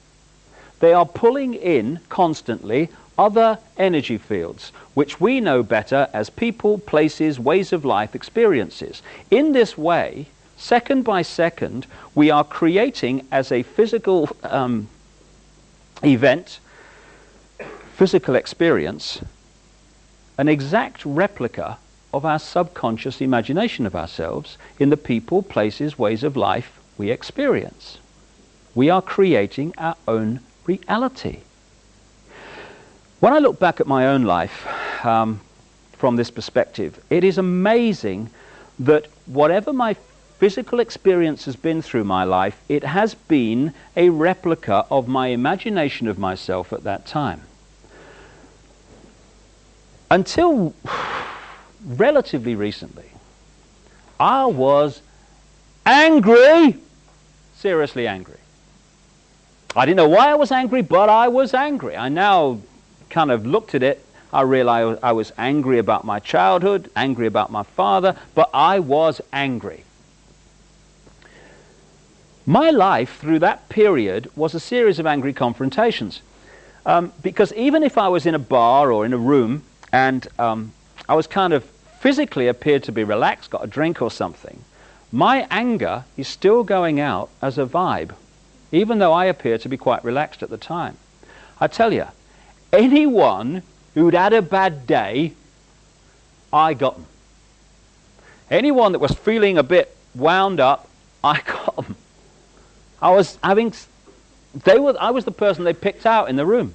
They are pulling in constantly other energy fields, which we know better as people, places, ways of life, experiences. In this way, second by second, we are creating as a physical event, physical experience, an exact replica of our subconscious imagination of ourselves in the people, places, ways of life we experience. We are creating our own reality. When I look back at my own life from this perspective, it is amazing that whatever my physical experience has been through my life, it has been a replica of my imagination of myself at that time. Until relatively recently, I was angry, seriously angry. I didn't know why I was angry, but I was angry. I now kind of looked at it. I realized I was angry about my childhood, angry about my father, but I was angry. My life through that period was a series of angry confrontations. Because even if I was in a bar or in a room and I was kind of physically appeared to be relaxed, got a drink or something, my anger is still going out as a vibe, even though I appear to be quite relaxed at the time. I tell you, anyone who'd had a bad day, I got them. Anyone that was feeling a bit wound up, I got them. I was the person they picked out in the room.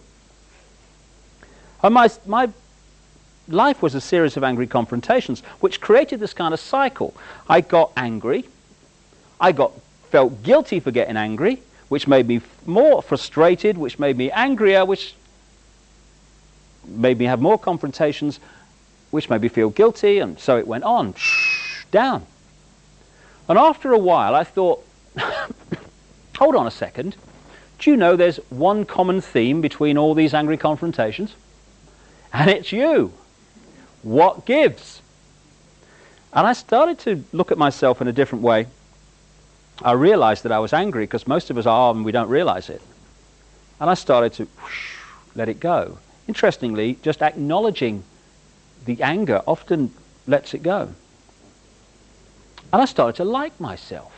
And my life was a series of angry confrontations, which created this kind of cycle. I got angry. I felt guilty for getting angry, which made me more frustrated, which made me angrier, which made me have more confrontations, which made me feel guilty, and so it went on, down. And after a while, I thought, hold on a second. Do you know there's one common theme between all these angry confrontations? And it's you. What gives? And I started to look at myself in a different way. I realized that I was angry because most of us are and we don't realize it. And I started to let it go. Interestingly, just acknowledging the anger often lets it go. And I started to like myself.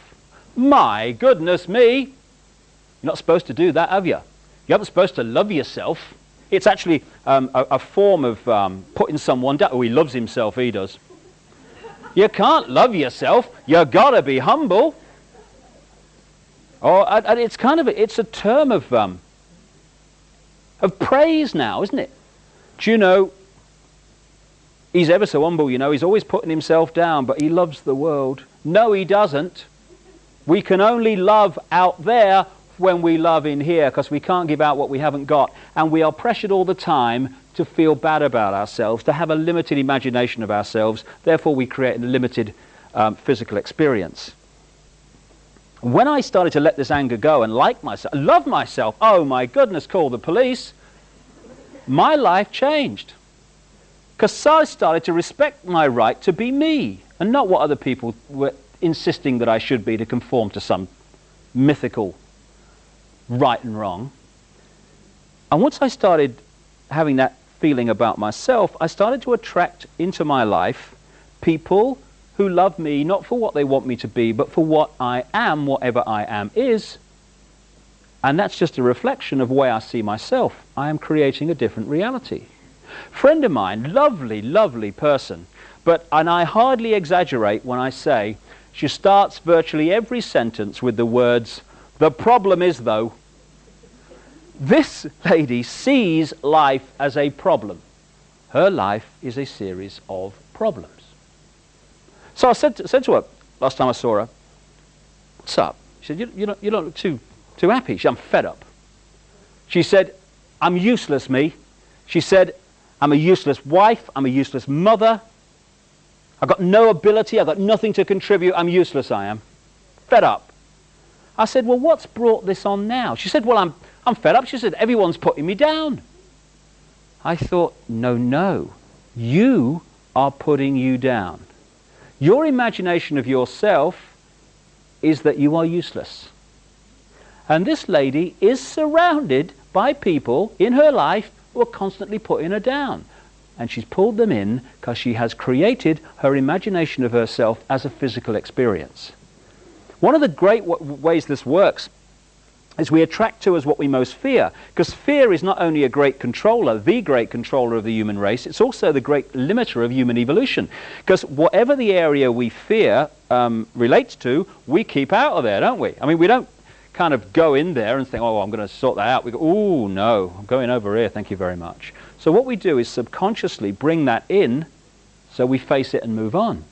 My goodness me! You're not supposed to do that, have you? You aren't supposed to love yourself. It's actually a form of putting someone down. Oh, he loves himself, he does. You can't love yourself. You've got to be humble. And it's kind of it's a term of praise now, isn't it? Do you know, he's ever so humble, you know. He's always putting himself down, but he loves the world. No, he doesn't. We can only love out there when we love in here, because we can't give out what we haven't got. And we are pressured all the time to feel bad about ourselves, to have a limited imagination of ourselves. Therefore, we create a limited physical experience. When I started to let this anger go and like myself, love myself, oh my goodness, call the police, my life changed. Because I started to respect my right to be me, and not what other people were insisting that I should be to conform to some mythical right and wrong. And once I started having that feeling about myself, I started to attract into my life people who love me not for what they want me to be, but for what I am, whatever I am is. And that's just a reflection of the way I see myself. I am creating a different reality. Friend of mine, lovely, lovely person, and I hardly exaggerate when I say she starts virtually every sentence with the words, "The problem is though." This lady sees life as a problem. Her life is a series of problems. So I said to her last time I saw her, "What's up?" She said, you don't look too happy." She said, "I'm fed up." She said, "I'm useless, me." She said, "I'm a useless wife. I'm a useless mother. I've got no ability. I've got nothing to contribute. I'm useless, I am. Fed up." I said, "Well, what's brought this on now?" She said, "Well, I'm fed up." She said, "Everyone's putting me down." I thought, no, you are putting you down. Your imagination of yourself is that you are useless. And this lady is surrounded by people in her life who are constantly putting her down. And she's pulled them in because she has created her imagination of herself as a physical experience. One of the great ways this works is we attract to us what we most fear, because fear is not only a great controller, the great controller of the human race, it's also the great limiter of human evolution. Because whatever the area we fear relates to, we keep out of there, don't we? I mean, we don't kind of go in there and think, "Oh, I'm going to sort that out." We go, "Oh, no, I'm going over here, thank you very much." So what we do is subconsciously bring that in so we face it and move on.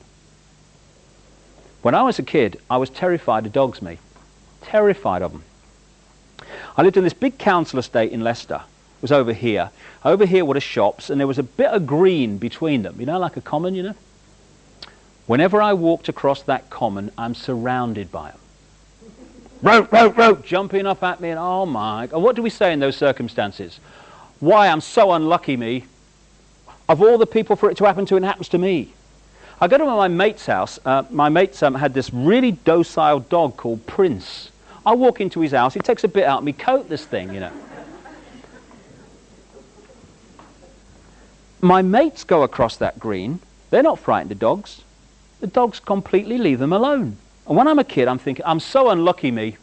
When I was a kid, I was terrified of dogs, me. Terrified of them. I lived in this big council estate in Leicester. It was over here. Over here were the shops, and there was a bit of green between them. You know, like a common, you know? Whenever I walked across that common, I'm surrounded by them. Row, jumping up at me, and oh my God. What do we say in those circumstances? Why, I'm so unlucky, me. Of all the people for it to happen to, it happens to me. I go to my mate's house. My mate had this really docile dog called Prince. I walk into his house, he takes a bit out of me coat, this thing, you know. My mates go across that green. They're not frightened of dogs. The dogs completely leave them alone. And when I'm a kid, I'm thinking, I'm so unlucky, me.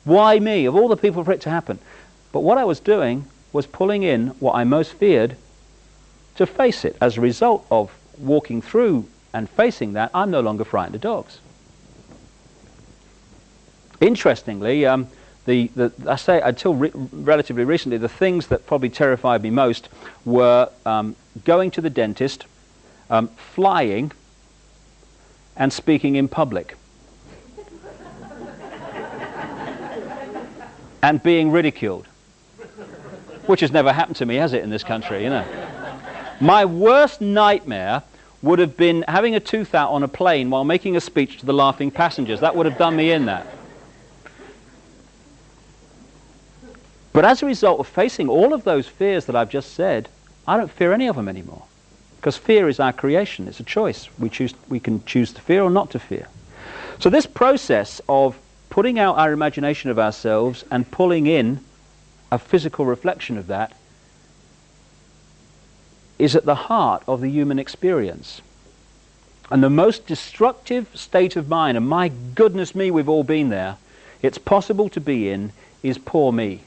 Why me, of all the people for it to happen? But what I was doing was pulling in what I most feared to face it. As a result of walking through and facing that, I'm no longer frightened of dogs. Interestingly, I say until relatively recently, the things that probably terrified me most were going to the dentist, flying, and speaking in public. And being ridiculed. Which has never happened to me, has it, in this country, you know? My worst nightmare would have been having a tooth out on a plane while making a speech to the laughing passengers. That would have done me in, that. But as a result of facing all of those fears that I've just said, I don't fear any of them anymore. Because fear is our creation. It's a choice. We can choose to fear or not to fear. So this process of putting out our imagination of ourselves and pulling in a physical reflection of that is at the heart of the human experience. And the most destructive state of mind, and my goodness me, we've all been there, it's possible to be in, is poor me.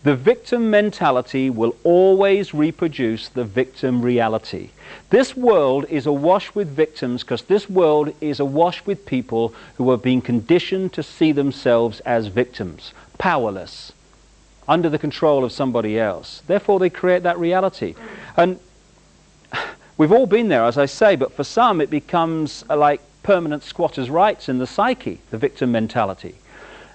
The victim mentality will always reproduce the victim reality. This world is awash with victims because this world is awash with people who have been conditioned to see themselves as victims, powerless, under the control of somebody else. Therefore, they create that reality. And we've all been there, as I say, but for some it becomes like permanent squatters' rights in the psyche, the victim mentality.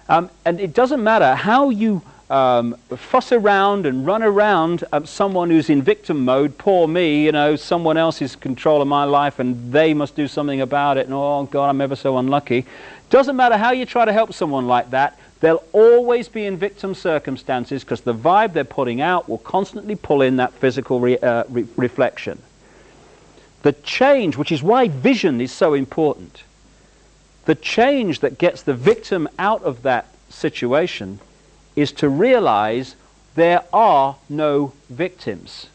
And it doesn't matter how you fuss around and run around someone who's in victim mode, poor me, you know, someone else is in control of my life and they must do something about it, and oh God, I'm ever so unlucky. Doesn't matter how you try to help someone like that, they'll always be in victim circumstances because the vibe they're putting out will constantly pull in that physical reflection. The change, which is why vision is so important, the change that gets the victim out of that situation is to realize there are no victims,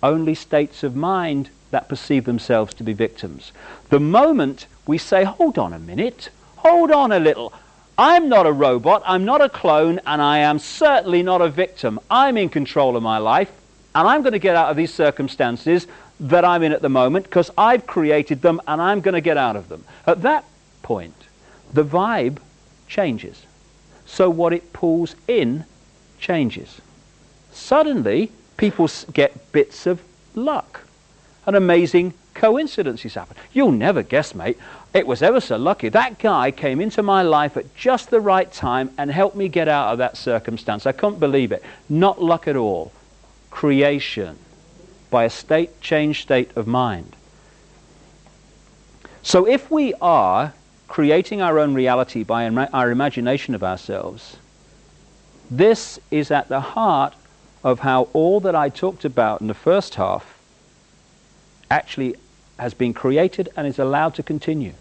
only states of mind that perceive themselves to be victims. The moment we say, hold on a minute, hold on a little, I'm not a robot, I'm not a clone, and I am certainly not a victim. I'm in control of my life, and I'm going to get out of these circumstances that I'm in at the moment because I've created them and I'm going to get out of them. At that point, the vibe changes. So what it pulls in changes. Suddenly, people get bits of luck. And amazing coincidences happen. You'll never guess, mate. It was ever so lucky. That guy came into my life at just the right time and helped me get out of that circumstance. I couldn't believe it. Not luck at all. Creation by a changed state of mind. So if we are creating our own reality by our imagination of ourselves, this is at the heart of how all that I talked about in the first half actually has been created and is allowed to continue.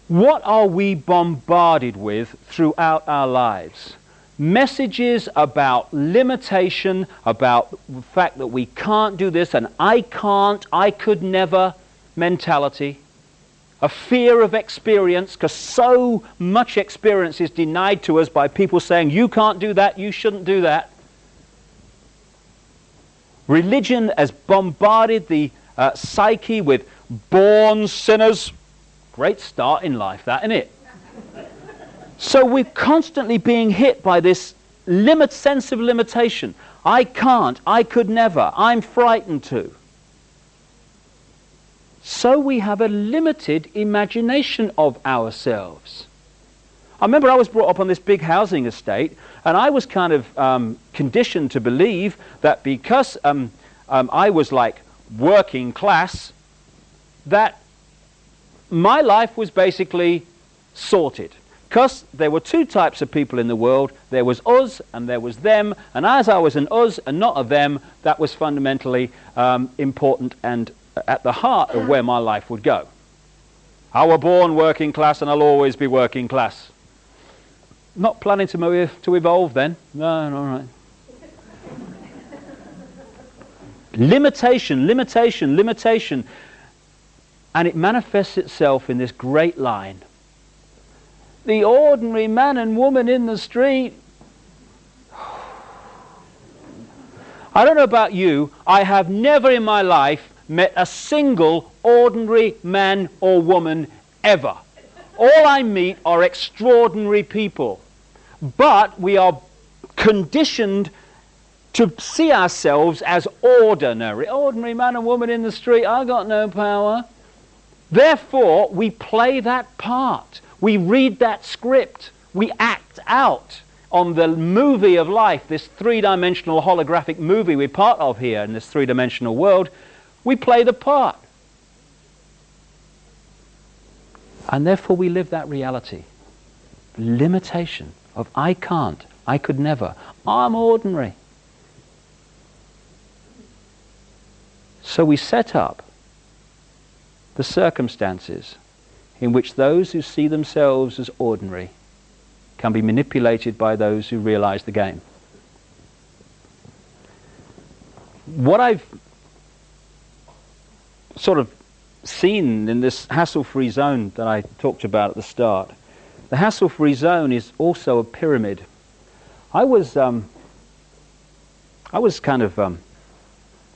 What are we bombarded with throughout our lives? Messages about limitation, about the fact that we can't do this, and I can't, I could never mentality. A fear of experience, because so much experience is denied to us by people saying, you can't do that, you shouldn't do that. Religion has bombarded the psyche with born sinners. Great start in life, that, isn't it? So we're constantly being hit by this sense of limitation. I can't, I could never, I'm frightened to. So we have a limited imagination of ourselves. I remember I was brought up on this big housing estate, and I was kind of conditioned to believe that because I was like working class, that my life was basically sorted. Because there were two types of people in the world. There was us and there was them. And as I was an us and not a them, that was fundamentally important and at the heart of where my life would go. I was born working class and I'll always be working class. Not planning to evolve then. No, all right. Limitation, limitation, limitation. And it manifests itself in this great line. The ordinary man and woman in the street. I don't know about you, I have never in my life met a single ordinary man or woman ever. All I meet are extraordinary people. But we are conditioned to see ourselves as ordinary. Ordinary man and woman in the street, I got no power. Therefore, we play that part. We read that script. We act out on the movie of life, this three-dimensional holographic movie we're part of here in this three-dimensional world. We play the part. And therefore we live that reality. Limitation of I can't, I could never, I'm ordinary. So we set up the circumstances in which those who see themselves as ordinary can be manipulated by those who realize the game. What I've sort of seen in this hassle-free zone that I talked about at the start, the hassle-free zone is also a pyramid. I was kind of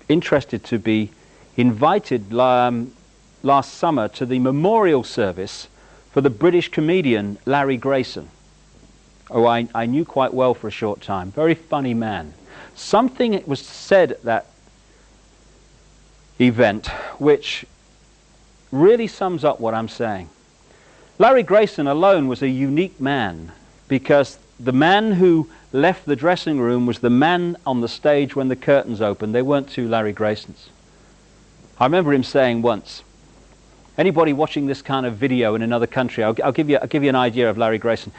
interested to be invited last summer to the memorial service for the British comedian Larry Grayson, who I knew quite well for a short time. Very funny man. Something was said at that event which really sums up what I'm saying. Larry Grayson alone was a unique man, because the man who left the dressing room was the man on the stage when the curtains opened. They weren't two Larry Graysons. I remember him saying once, anybody watching this kind of video in another country, I'll give you an idea of Larry Grayson.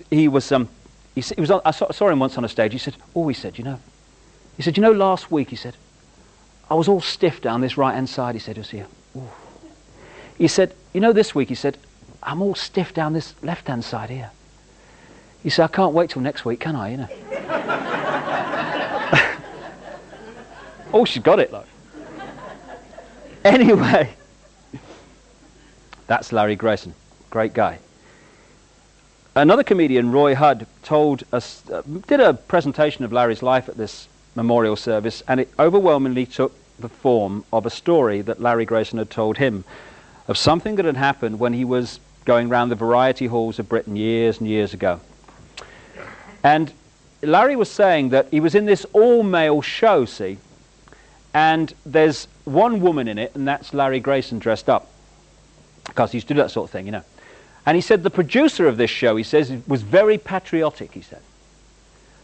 He was I saw him once on a stage. He said, last week, he said, I was all stiff down this right-hand side. He said, he said, this week, he said, I'm all stiff down this left-hand side here. He said, I can't wait till next week, can I, Oh, she's got it, though. Anyway, that's Larry Grayson. Great guy. Another comedian, Roy Hudd, did a presentation of Larry's life at this memorial service, and it overwhelmingly took the form of a story that Larry Grayson had told him of something that had happened when he was going round the variety halls of Britain years and years ago. And Larry was saying that he was in this all-male show, see, and there's one woman in it, and that's Larry Grayson dressed up, because he used to do that sort of thing, you know. And he said the producer of this show, he says, was very patriotic, he said.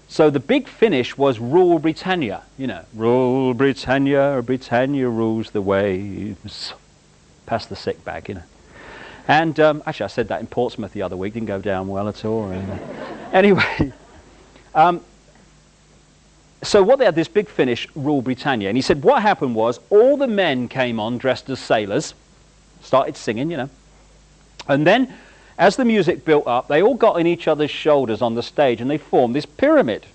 So the big finish was Rule Britannia, you know. Rule Britannia, Britannia rules the waves. Past the sick bag, you know. And actually I said that in Portsmouth the other week, didn't go down well at all. Anyway, so what they had, this big finish, Rule Britannia. And he said what happened was all the men came on dressed as sailors, started singing, you know. And then as the music built up, they all got on each other's shoulders on the stage and they formed this pyramid,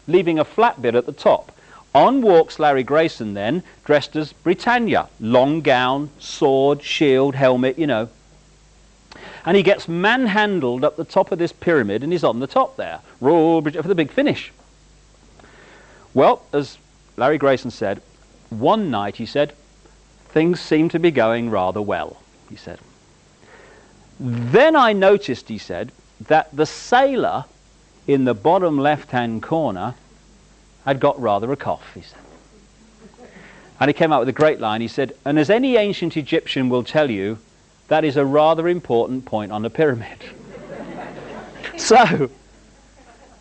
leaving a flat bit at the top. On walks Larry Grayson then, dressed as Britannia. Long gown, sword, shield, helmet, you know. And he gets manhandled up the top of this pyramid and he's on the top there. Rule for the big finish. Well, as Larry Grayson said, one night, he said, things seemed to be going rather well, he said. Then I noticed, he said, that the sailor in the bottom left-hand corner had got rather a cough, he said. And he came out with a great line. He said, and as any ancient Egyptian will tell you, that is a rather important point on the pyramid. So,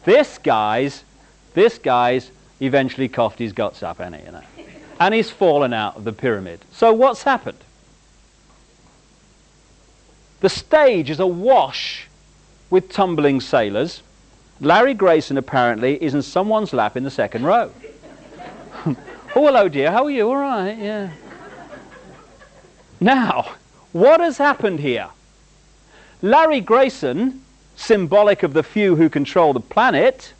this guy's eventually coughed his guts up, hasn't he, you know? And he's fallen out of the pyramid. So what's happened? The stage is awash with tumbling sailors. Larry Grayson apparently is in someone's lap in the second row. Oh, hello dear, how are you? All right, yeah. Now, what has happened here? Larry Grayson, symbolic of the few who control the planet,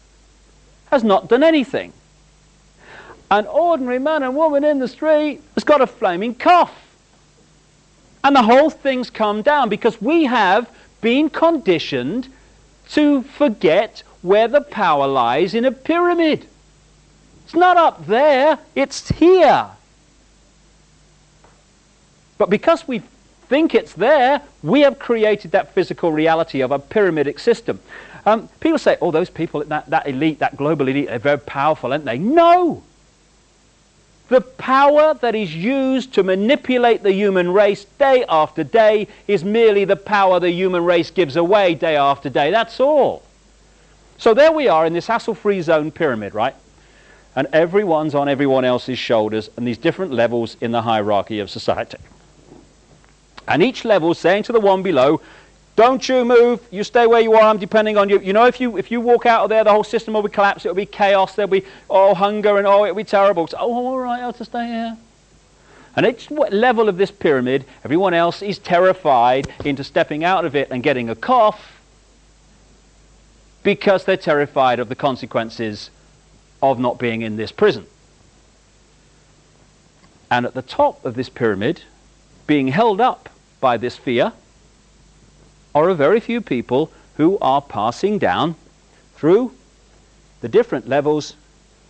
has not done anything. An ordinary man and woman in the street has got a flaming cough. And the whole thing's come down because we have been conditioned to forget where the power lies in a pyramid. It's not up there, it's here. But because we think it's there, we have created that physical reality of a pyramidic system. People say, oh, those people, that elite, that global elite, they're very powerful, aren't they? No! The power that is used to manipulate the human race day after day is merely the power the human race gives away day after day. That's all. So there we are in this hassle-free zone pyramid, right? And everyone's on everyone else's shoulders and these different levels in the hierarchy of society. And each level saying to the one below, don't you move, you stay where you are, I'm depending on you. You know, if you walk out of there, the whole system will be collapsed, it'll be chaos, there'll be, hunger, and it'll be terrible. So, all right, I'll just stay here. And each level of this pyramid, everyone else is terrified into stepping out of it and getting a cough because they're terrified of the consequences of not being in this prison. And at the top of this pyramid, being held up by this fear, are a very few people who are passing down through the different levels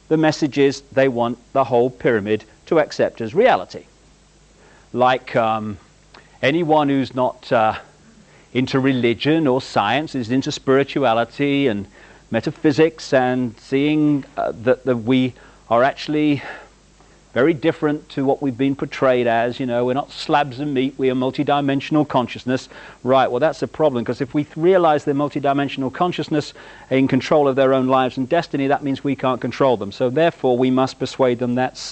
the messages they want the whole pyramid to accept as reality. Like anyone who's not into religion or science is into spirituality and metaphysics and seeing that we are actually very different to what we've been portrayed as. You know, we're not slabs of meat, we are multidimensional consciousness. Right, well that's a problem, because if we realize they're multidimensional consciousness in control of their own lives and destiny, that means we can't control them. So therefore we must persuade them that's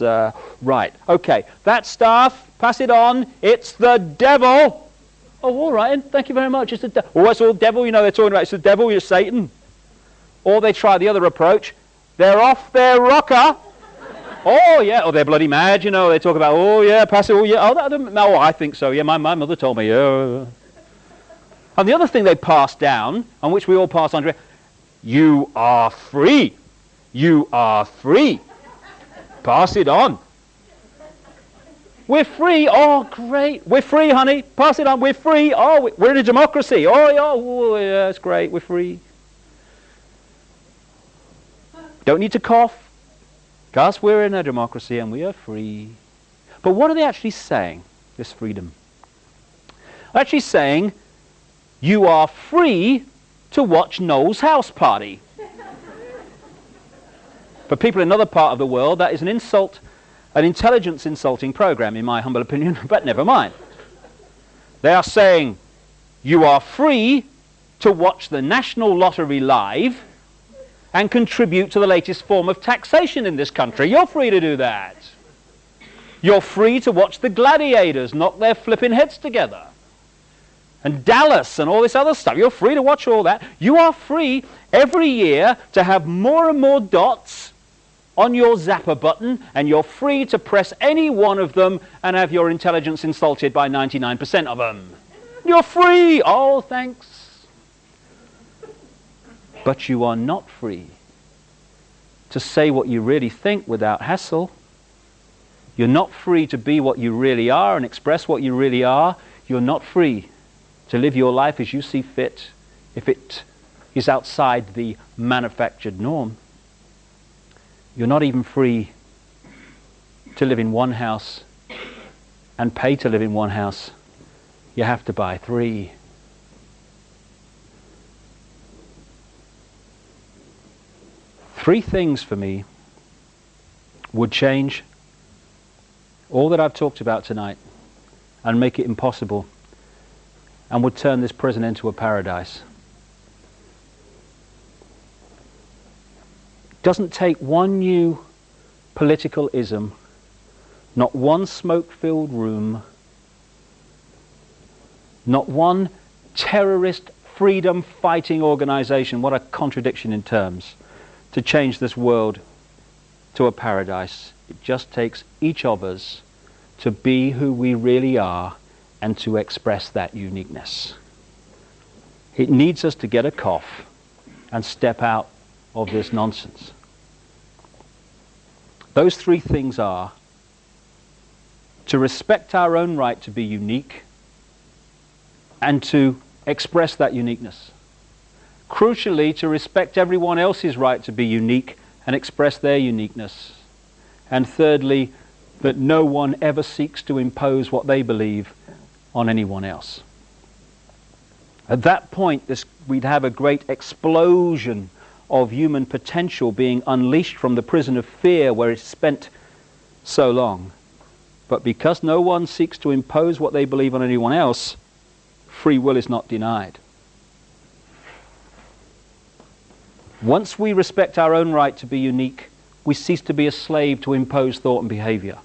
right. Okay, that stuff, pass it on, it's the devil. Oh, all right, thank you very much, it's the devil. Oh, it's all devil, you know, they're talking about it's the devil, you're Satan. Or they try the other approach, they're off their rocker. Oh, yeah, oh, they're bloody mad, you know, they talk about, oh, yeah, pass it, oh, yeah, oh, I think so, yeah, my mother told me, yeah. And the other thing they pass down, on which we all pass on, you are free, pass it on. We're free. Oh, great. We're free, honey. Pass it on. We're free. Oh, we're in a democracy. Oh, yeah, it's great. We're free. Don't need to cough. Because we're in a democracy and we are free. But what are they actually saying, this freedom? They're actually saying, you are free to watch Noel's house party. For people in another part of the world, that is an insult, an intelligence insulting program, in my humble opinion, but never mind. They are saying, you are free to watch the National Lottery live and contribute to the latest form of taxation in this country. You're free to do that. You're free to watch the gladiators knock their flipping heads together. And Dallas and all this other stuff. You're free to watch all that. You are free every year to have more and more dots on your zapper button, and you're free to press any one of them and have your intelligence insulted by 99% of them. You're free! Oh, thanks. But you are not free to say what you really think without hassle. You're not free to be what you really are and express what you really are. You're not free to live your life as you see fit if it is outside the manufactured norm. You're not even free to live in one house and pay to live in one house. You have to buy 3. Three things for me would change all that I've talked about tonight and make it impossible, and would turn this prison into a paradise. It doesn't take one new political ism, not one smoke-filled room, not one terrorist freedom-fighting organization, what a contradiction in terms, to change this world to a paradise. It just takes each of us to be who we really are and to express that uniqueness. It needs us to get a cough and step out of this nonsense. Those 3 things are to respect our own right to be unique and to express that uniqueness. Crucially, to respect everyone else's right to be unique and express their uniqueness. And thirdly, that no one ever seeks to impose what they believe on anyone else. At that point, we'd have a great explosion of human potential being unleashed from the prison of fear where it's spent so long. But because no one seeks to impose what they believe on anyone else, free will is not denied. Once we respect our own right to be unique, we cease to be a slave to imposed thought and behavior.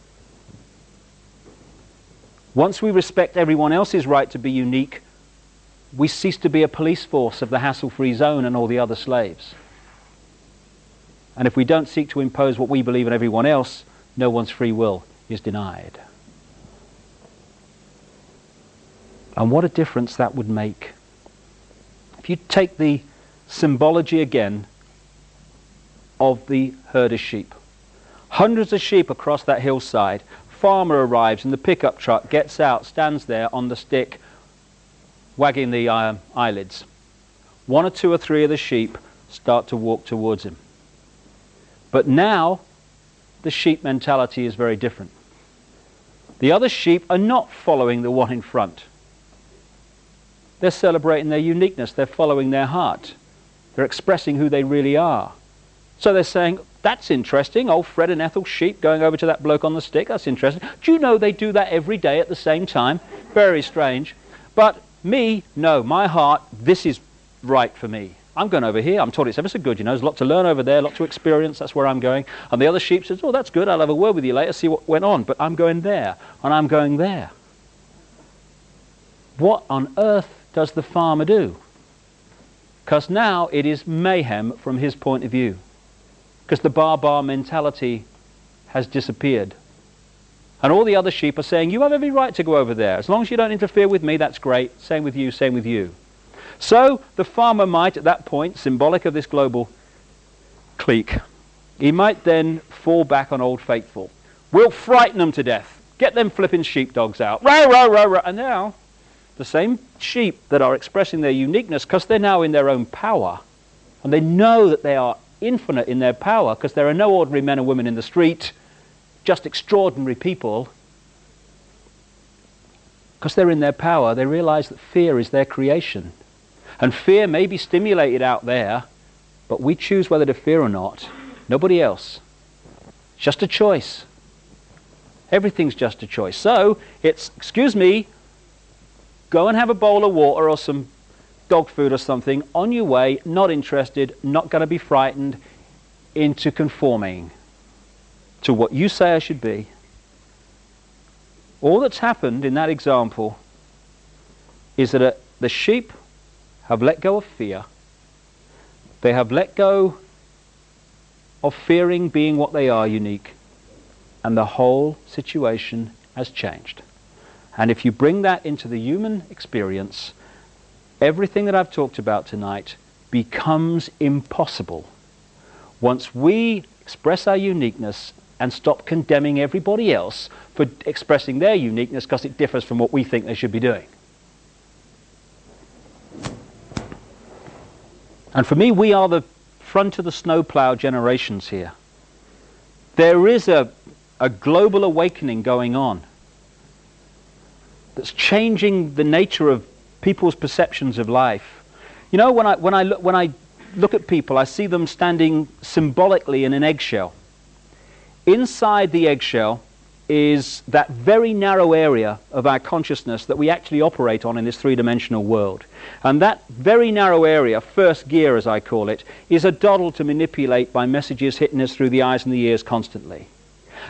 Once we respect everyone else's right to be unique, we cease to be a police force of the hassle-free zone and all the other slaves. And if we don't seek to impose what we believe on everyone else, no one's free will is denied. And what a difference that would make. If you take the symbology again of the herd of sheep. Hundreds of sheep across that hillside. Farmer arrives in the pickup truck, gets out, stands there on the stick, wagging the eyelids. 1 or 2 or 3 of the sheep start to walk towards him. But now, the sheep mentality is very different. The other sheep are not following the one in front. They're celebrating their uniqueness. They're following their heart. They're expressing who they really are. So they're saying, that's interesting, old Fred and Ethel sheep going over to that bloke on the stick, that's interesting. Do you know they do that every day at the same time? Very strange. But me, no, my heart, this is right for me. I'm going over here. I'm told it's ever so good, you know. There's a lot to learn over there, a lot to experience. That's where I'm going. And the other sheep says, oh, that's good. I'll have a word with you later, see what went on. But I'm going there, and I'm going there. What on earth does the farmer do? Because now it is mayhem from his point of view. Because the bar mentality has disappeared. And all the other sheep are saying, you have every right to go over there. As long as you don't interfere with me, that's great. Same with you, same with you. So the farmer might, at that point, symbolic of this global clique, he might then fall back on Old Faithful. We'll frighten them to death. Get them flipping sheepdogs out. Row, row, row, row. And now, the same sheep that are expressing their uniqueness, because they're now in their own power, and they know that they are infinite in their power, because there are no ordinary men and women in the street, just extraordinary people. Because they're in their power, they realize that fear is their creation. And fear may be stimulated out there, but we choose whether to fear or not. Nobody else. It's just a choice. Everything's just a choice. So, it's, excuse me, go and have a bowl of water or some dog food or something on your way, not interested, not going to be frightened into conforming to what you say I should be. All that's happened in that example is that the sheep have let go of fear. They have let go of fearing being what they are, unique. And the whole situation has changed. And if you bring that into the human experience, everything that I've talked about tonight becomes impossible once we express our uniqueness and stop condemning everybody else for expressing their uniqueness because it differs from what we think they should be doing. And for me, we are the front of the snowplow generations here. There is a global awakening going on that's changing the nature of people's perceptions of life. You know, when I look at people, I see them standing symbolically in an eggshell. Inside the eggshell is that very narrow area of our consciousness that we actually operate on in this three-dimensional world. And that very narrow area, first gear as I call it, is a doddle to manipulate by messages hitting us through the eyes and the ears constantly.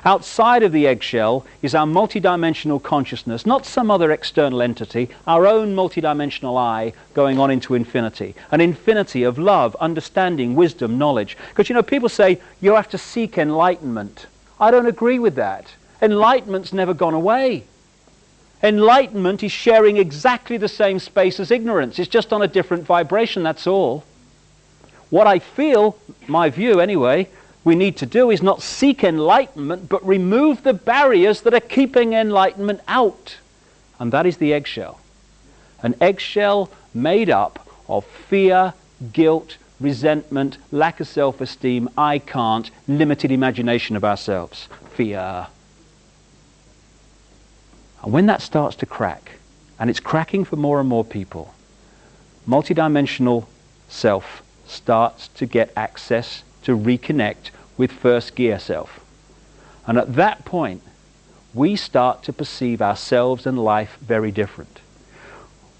Outside of the eggshell is our multidimensional consciousness, not some other external entity, our own multidimensional I going on into infinity. An infinity of love, understanding, wisdom, knowledge. Because, you know, people say you have to seek enlightenment. I don't agree with that. Enlightenment's never gone away. Enlightenment is sharing exactly the same space as ignorance. It's just on a different vibration, that's all. What I feel, my view anyway, we need to do is not seek enlightenment, but remove the barriers that are keeping enlightenment out. And that is the eggshell. An eggshell made up of fear, guilt, resentment, lack of self-esteem, I can't, limited imagination of ourselves. Fear. And when that starts to crack, and it's cracking for more and more people, multidimensional self starts to get access to reconnect with first gear self. And at that point, we start to perceive ourselves and life very different.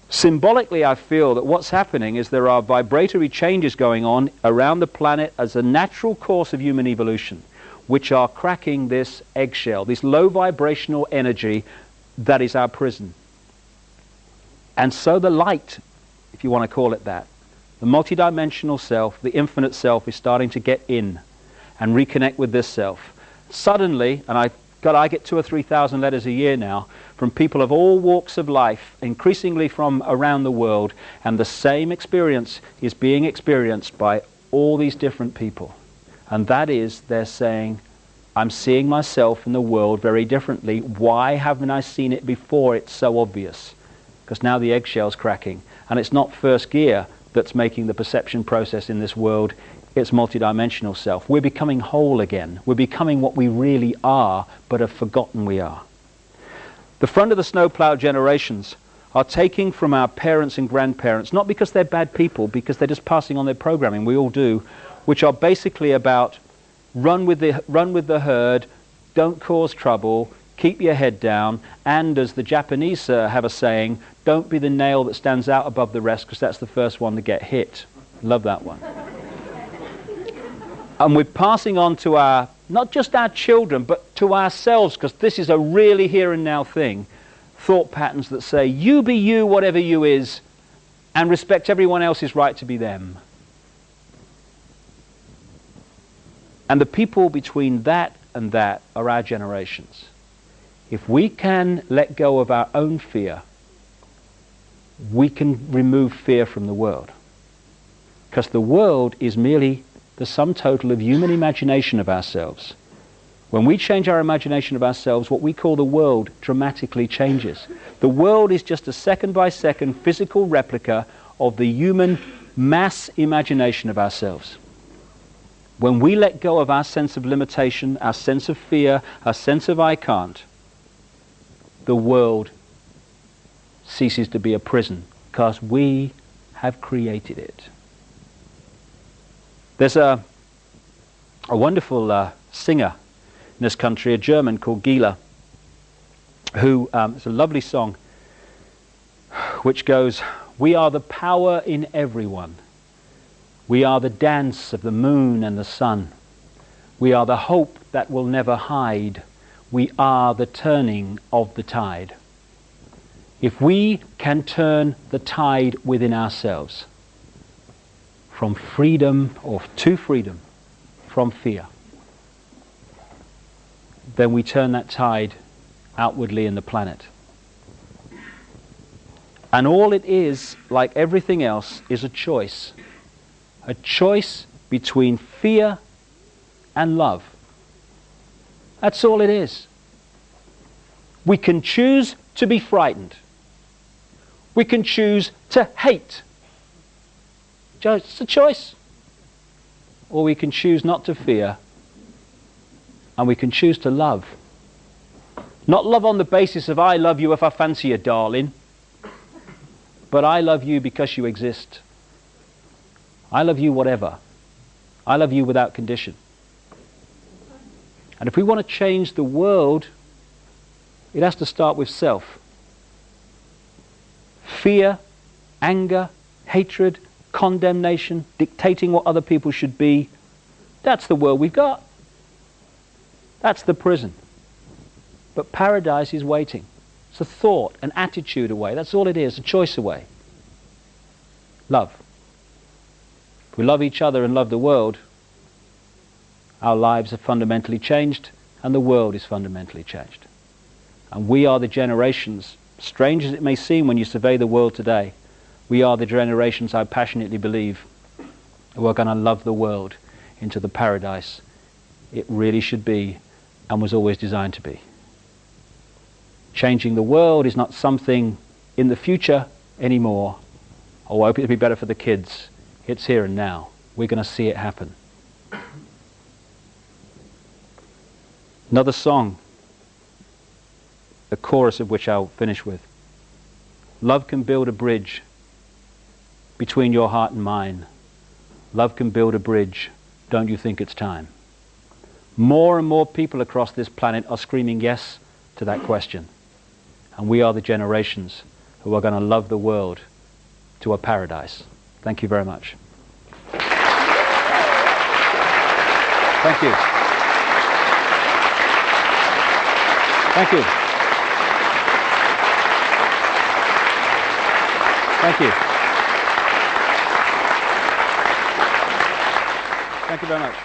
Symbolically, I feel that what's happening is there are vibratory changes going on around the planet as a natural course of human evolution, which are cracking this eggshell, this low vibrational energy that is our prison. And so the light, if you want to call it that, the multidimensional self, the infinite self, is starting to get in and reconnect with this self. Suddenly, and I get 2,000 or 3,000 letters a year now from people of all walks of life, increasingly from around the world, and the same experience is being experienced by all these different people. And that is, they're saying, I'm seeing myself in the world very differently. Why haven't I seen it before? It's so obvious. Because now the eggshell's cracking. And it's not first gear that's making the perception process in this world. It's multidimensional self. We're becoming whole again. We're becoming what we really are, but have forgotten we are. The front of the snowplow generations are taking from our parents and grandparents, not because they're bad people, because they're just passing on their programming, we all do, which are basically about run with the herd, don't cause trouble, keep your head down, and as the Japanese have a saying, don't be the nail that stands out above the rest, because that's the first one to get hit. Love that one. And we're passing on to our, not just our children, but to ourselves, because this is a really here and now thing, thought patterns that say, you be you, whatever you is, and respect everyone else's right to be them. And the people between that and that are our generations. If we can let go of our own fear, we can remove fear from the world. Because the world is merely the sum total of human imagination of ourselves. When we change our imagination of ourselves, what we call the world dramatically changes. The world is just a second-by-second physical replica of the human mass imagination of ourselves. When we let go of our sense of limitation, our sense of fear, our sense of I can't, the world ceases to be a prison because we have created it. There's a wonderful singer in this country, a German called Gila, who, it's a lovely song which goes, "We are the power in everyone. We are the dance of the moon and the sun. We are the hope that will never hide. We are the turning of the tide." If we can turn the tide within ourselves from freedom or to freedom from fear, then we turn that tide outwardly in the planet. And all it is, like everything else, is a choice. A choice between fear and love. That's all it is. We can choose to be frightened. We can choose to hate. It's a choice. Or we can choose not to fear, and we can choose to love. Not love on the basis of I love you if I fancy you, darling, but I love you because you exist. I love you whatever. I love you without condition. And if we want to change the world, it has to start with self. Fear, anger, hatred, condemnation, dictating what other people should be, that's the world we've got. That's the prison. But paradise is waiting. It's a thought, an attitude away. That's all it is, a choice away. Love. If we love each other and love the world, our lives are fundamentally changed and the world is fundamentally changed. And we are the generations, strange as it may seem when you survey the world today, we are the generations, I passionately believe, who are going to love the world into the paradise it really should be and was always designed to be. Changing the world is not something in the future anymore. Oh, I hope it'll be better for the kids. It's here and now. We're going to see it happen. Another song, the chorus of which I'll finish with. Love can build a bridge between your heart and mine. Love can build a bridge. Don't you think it's time? More and more people across this planet are screaming yes to that question. And we are the generations who are going to love the world to a paradise. Thank you very much. Thank you. Thank you. Thank you. Thank you very much.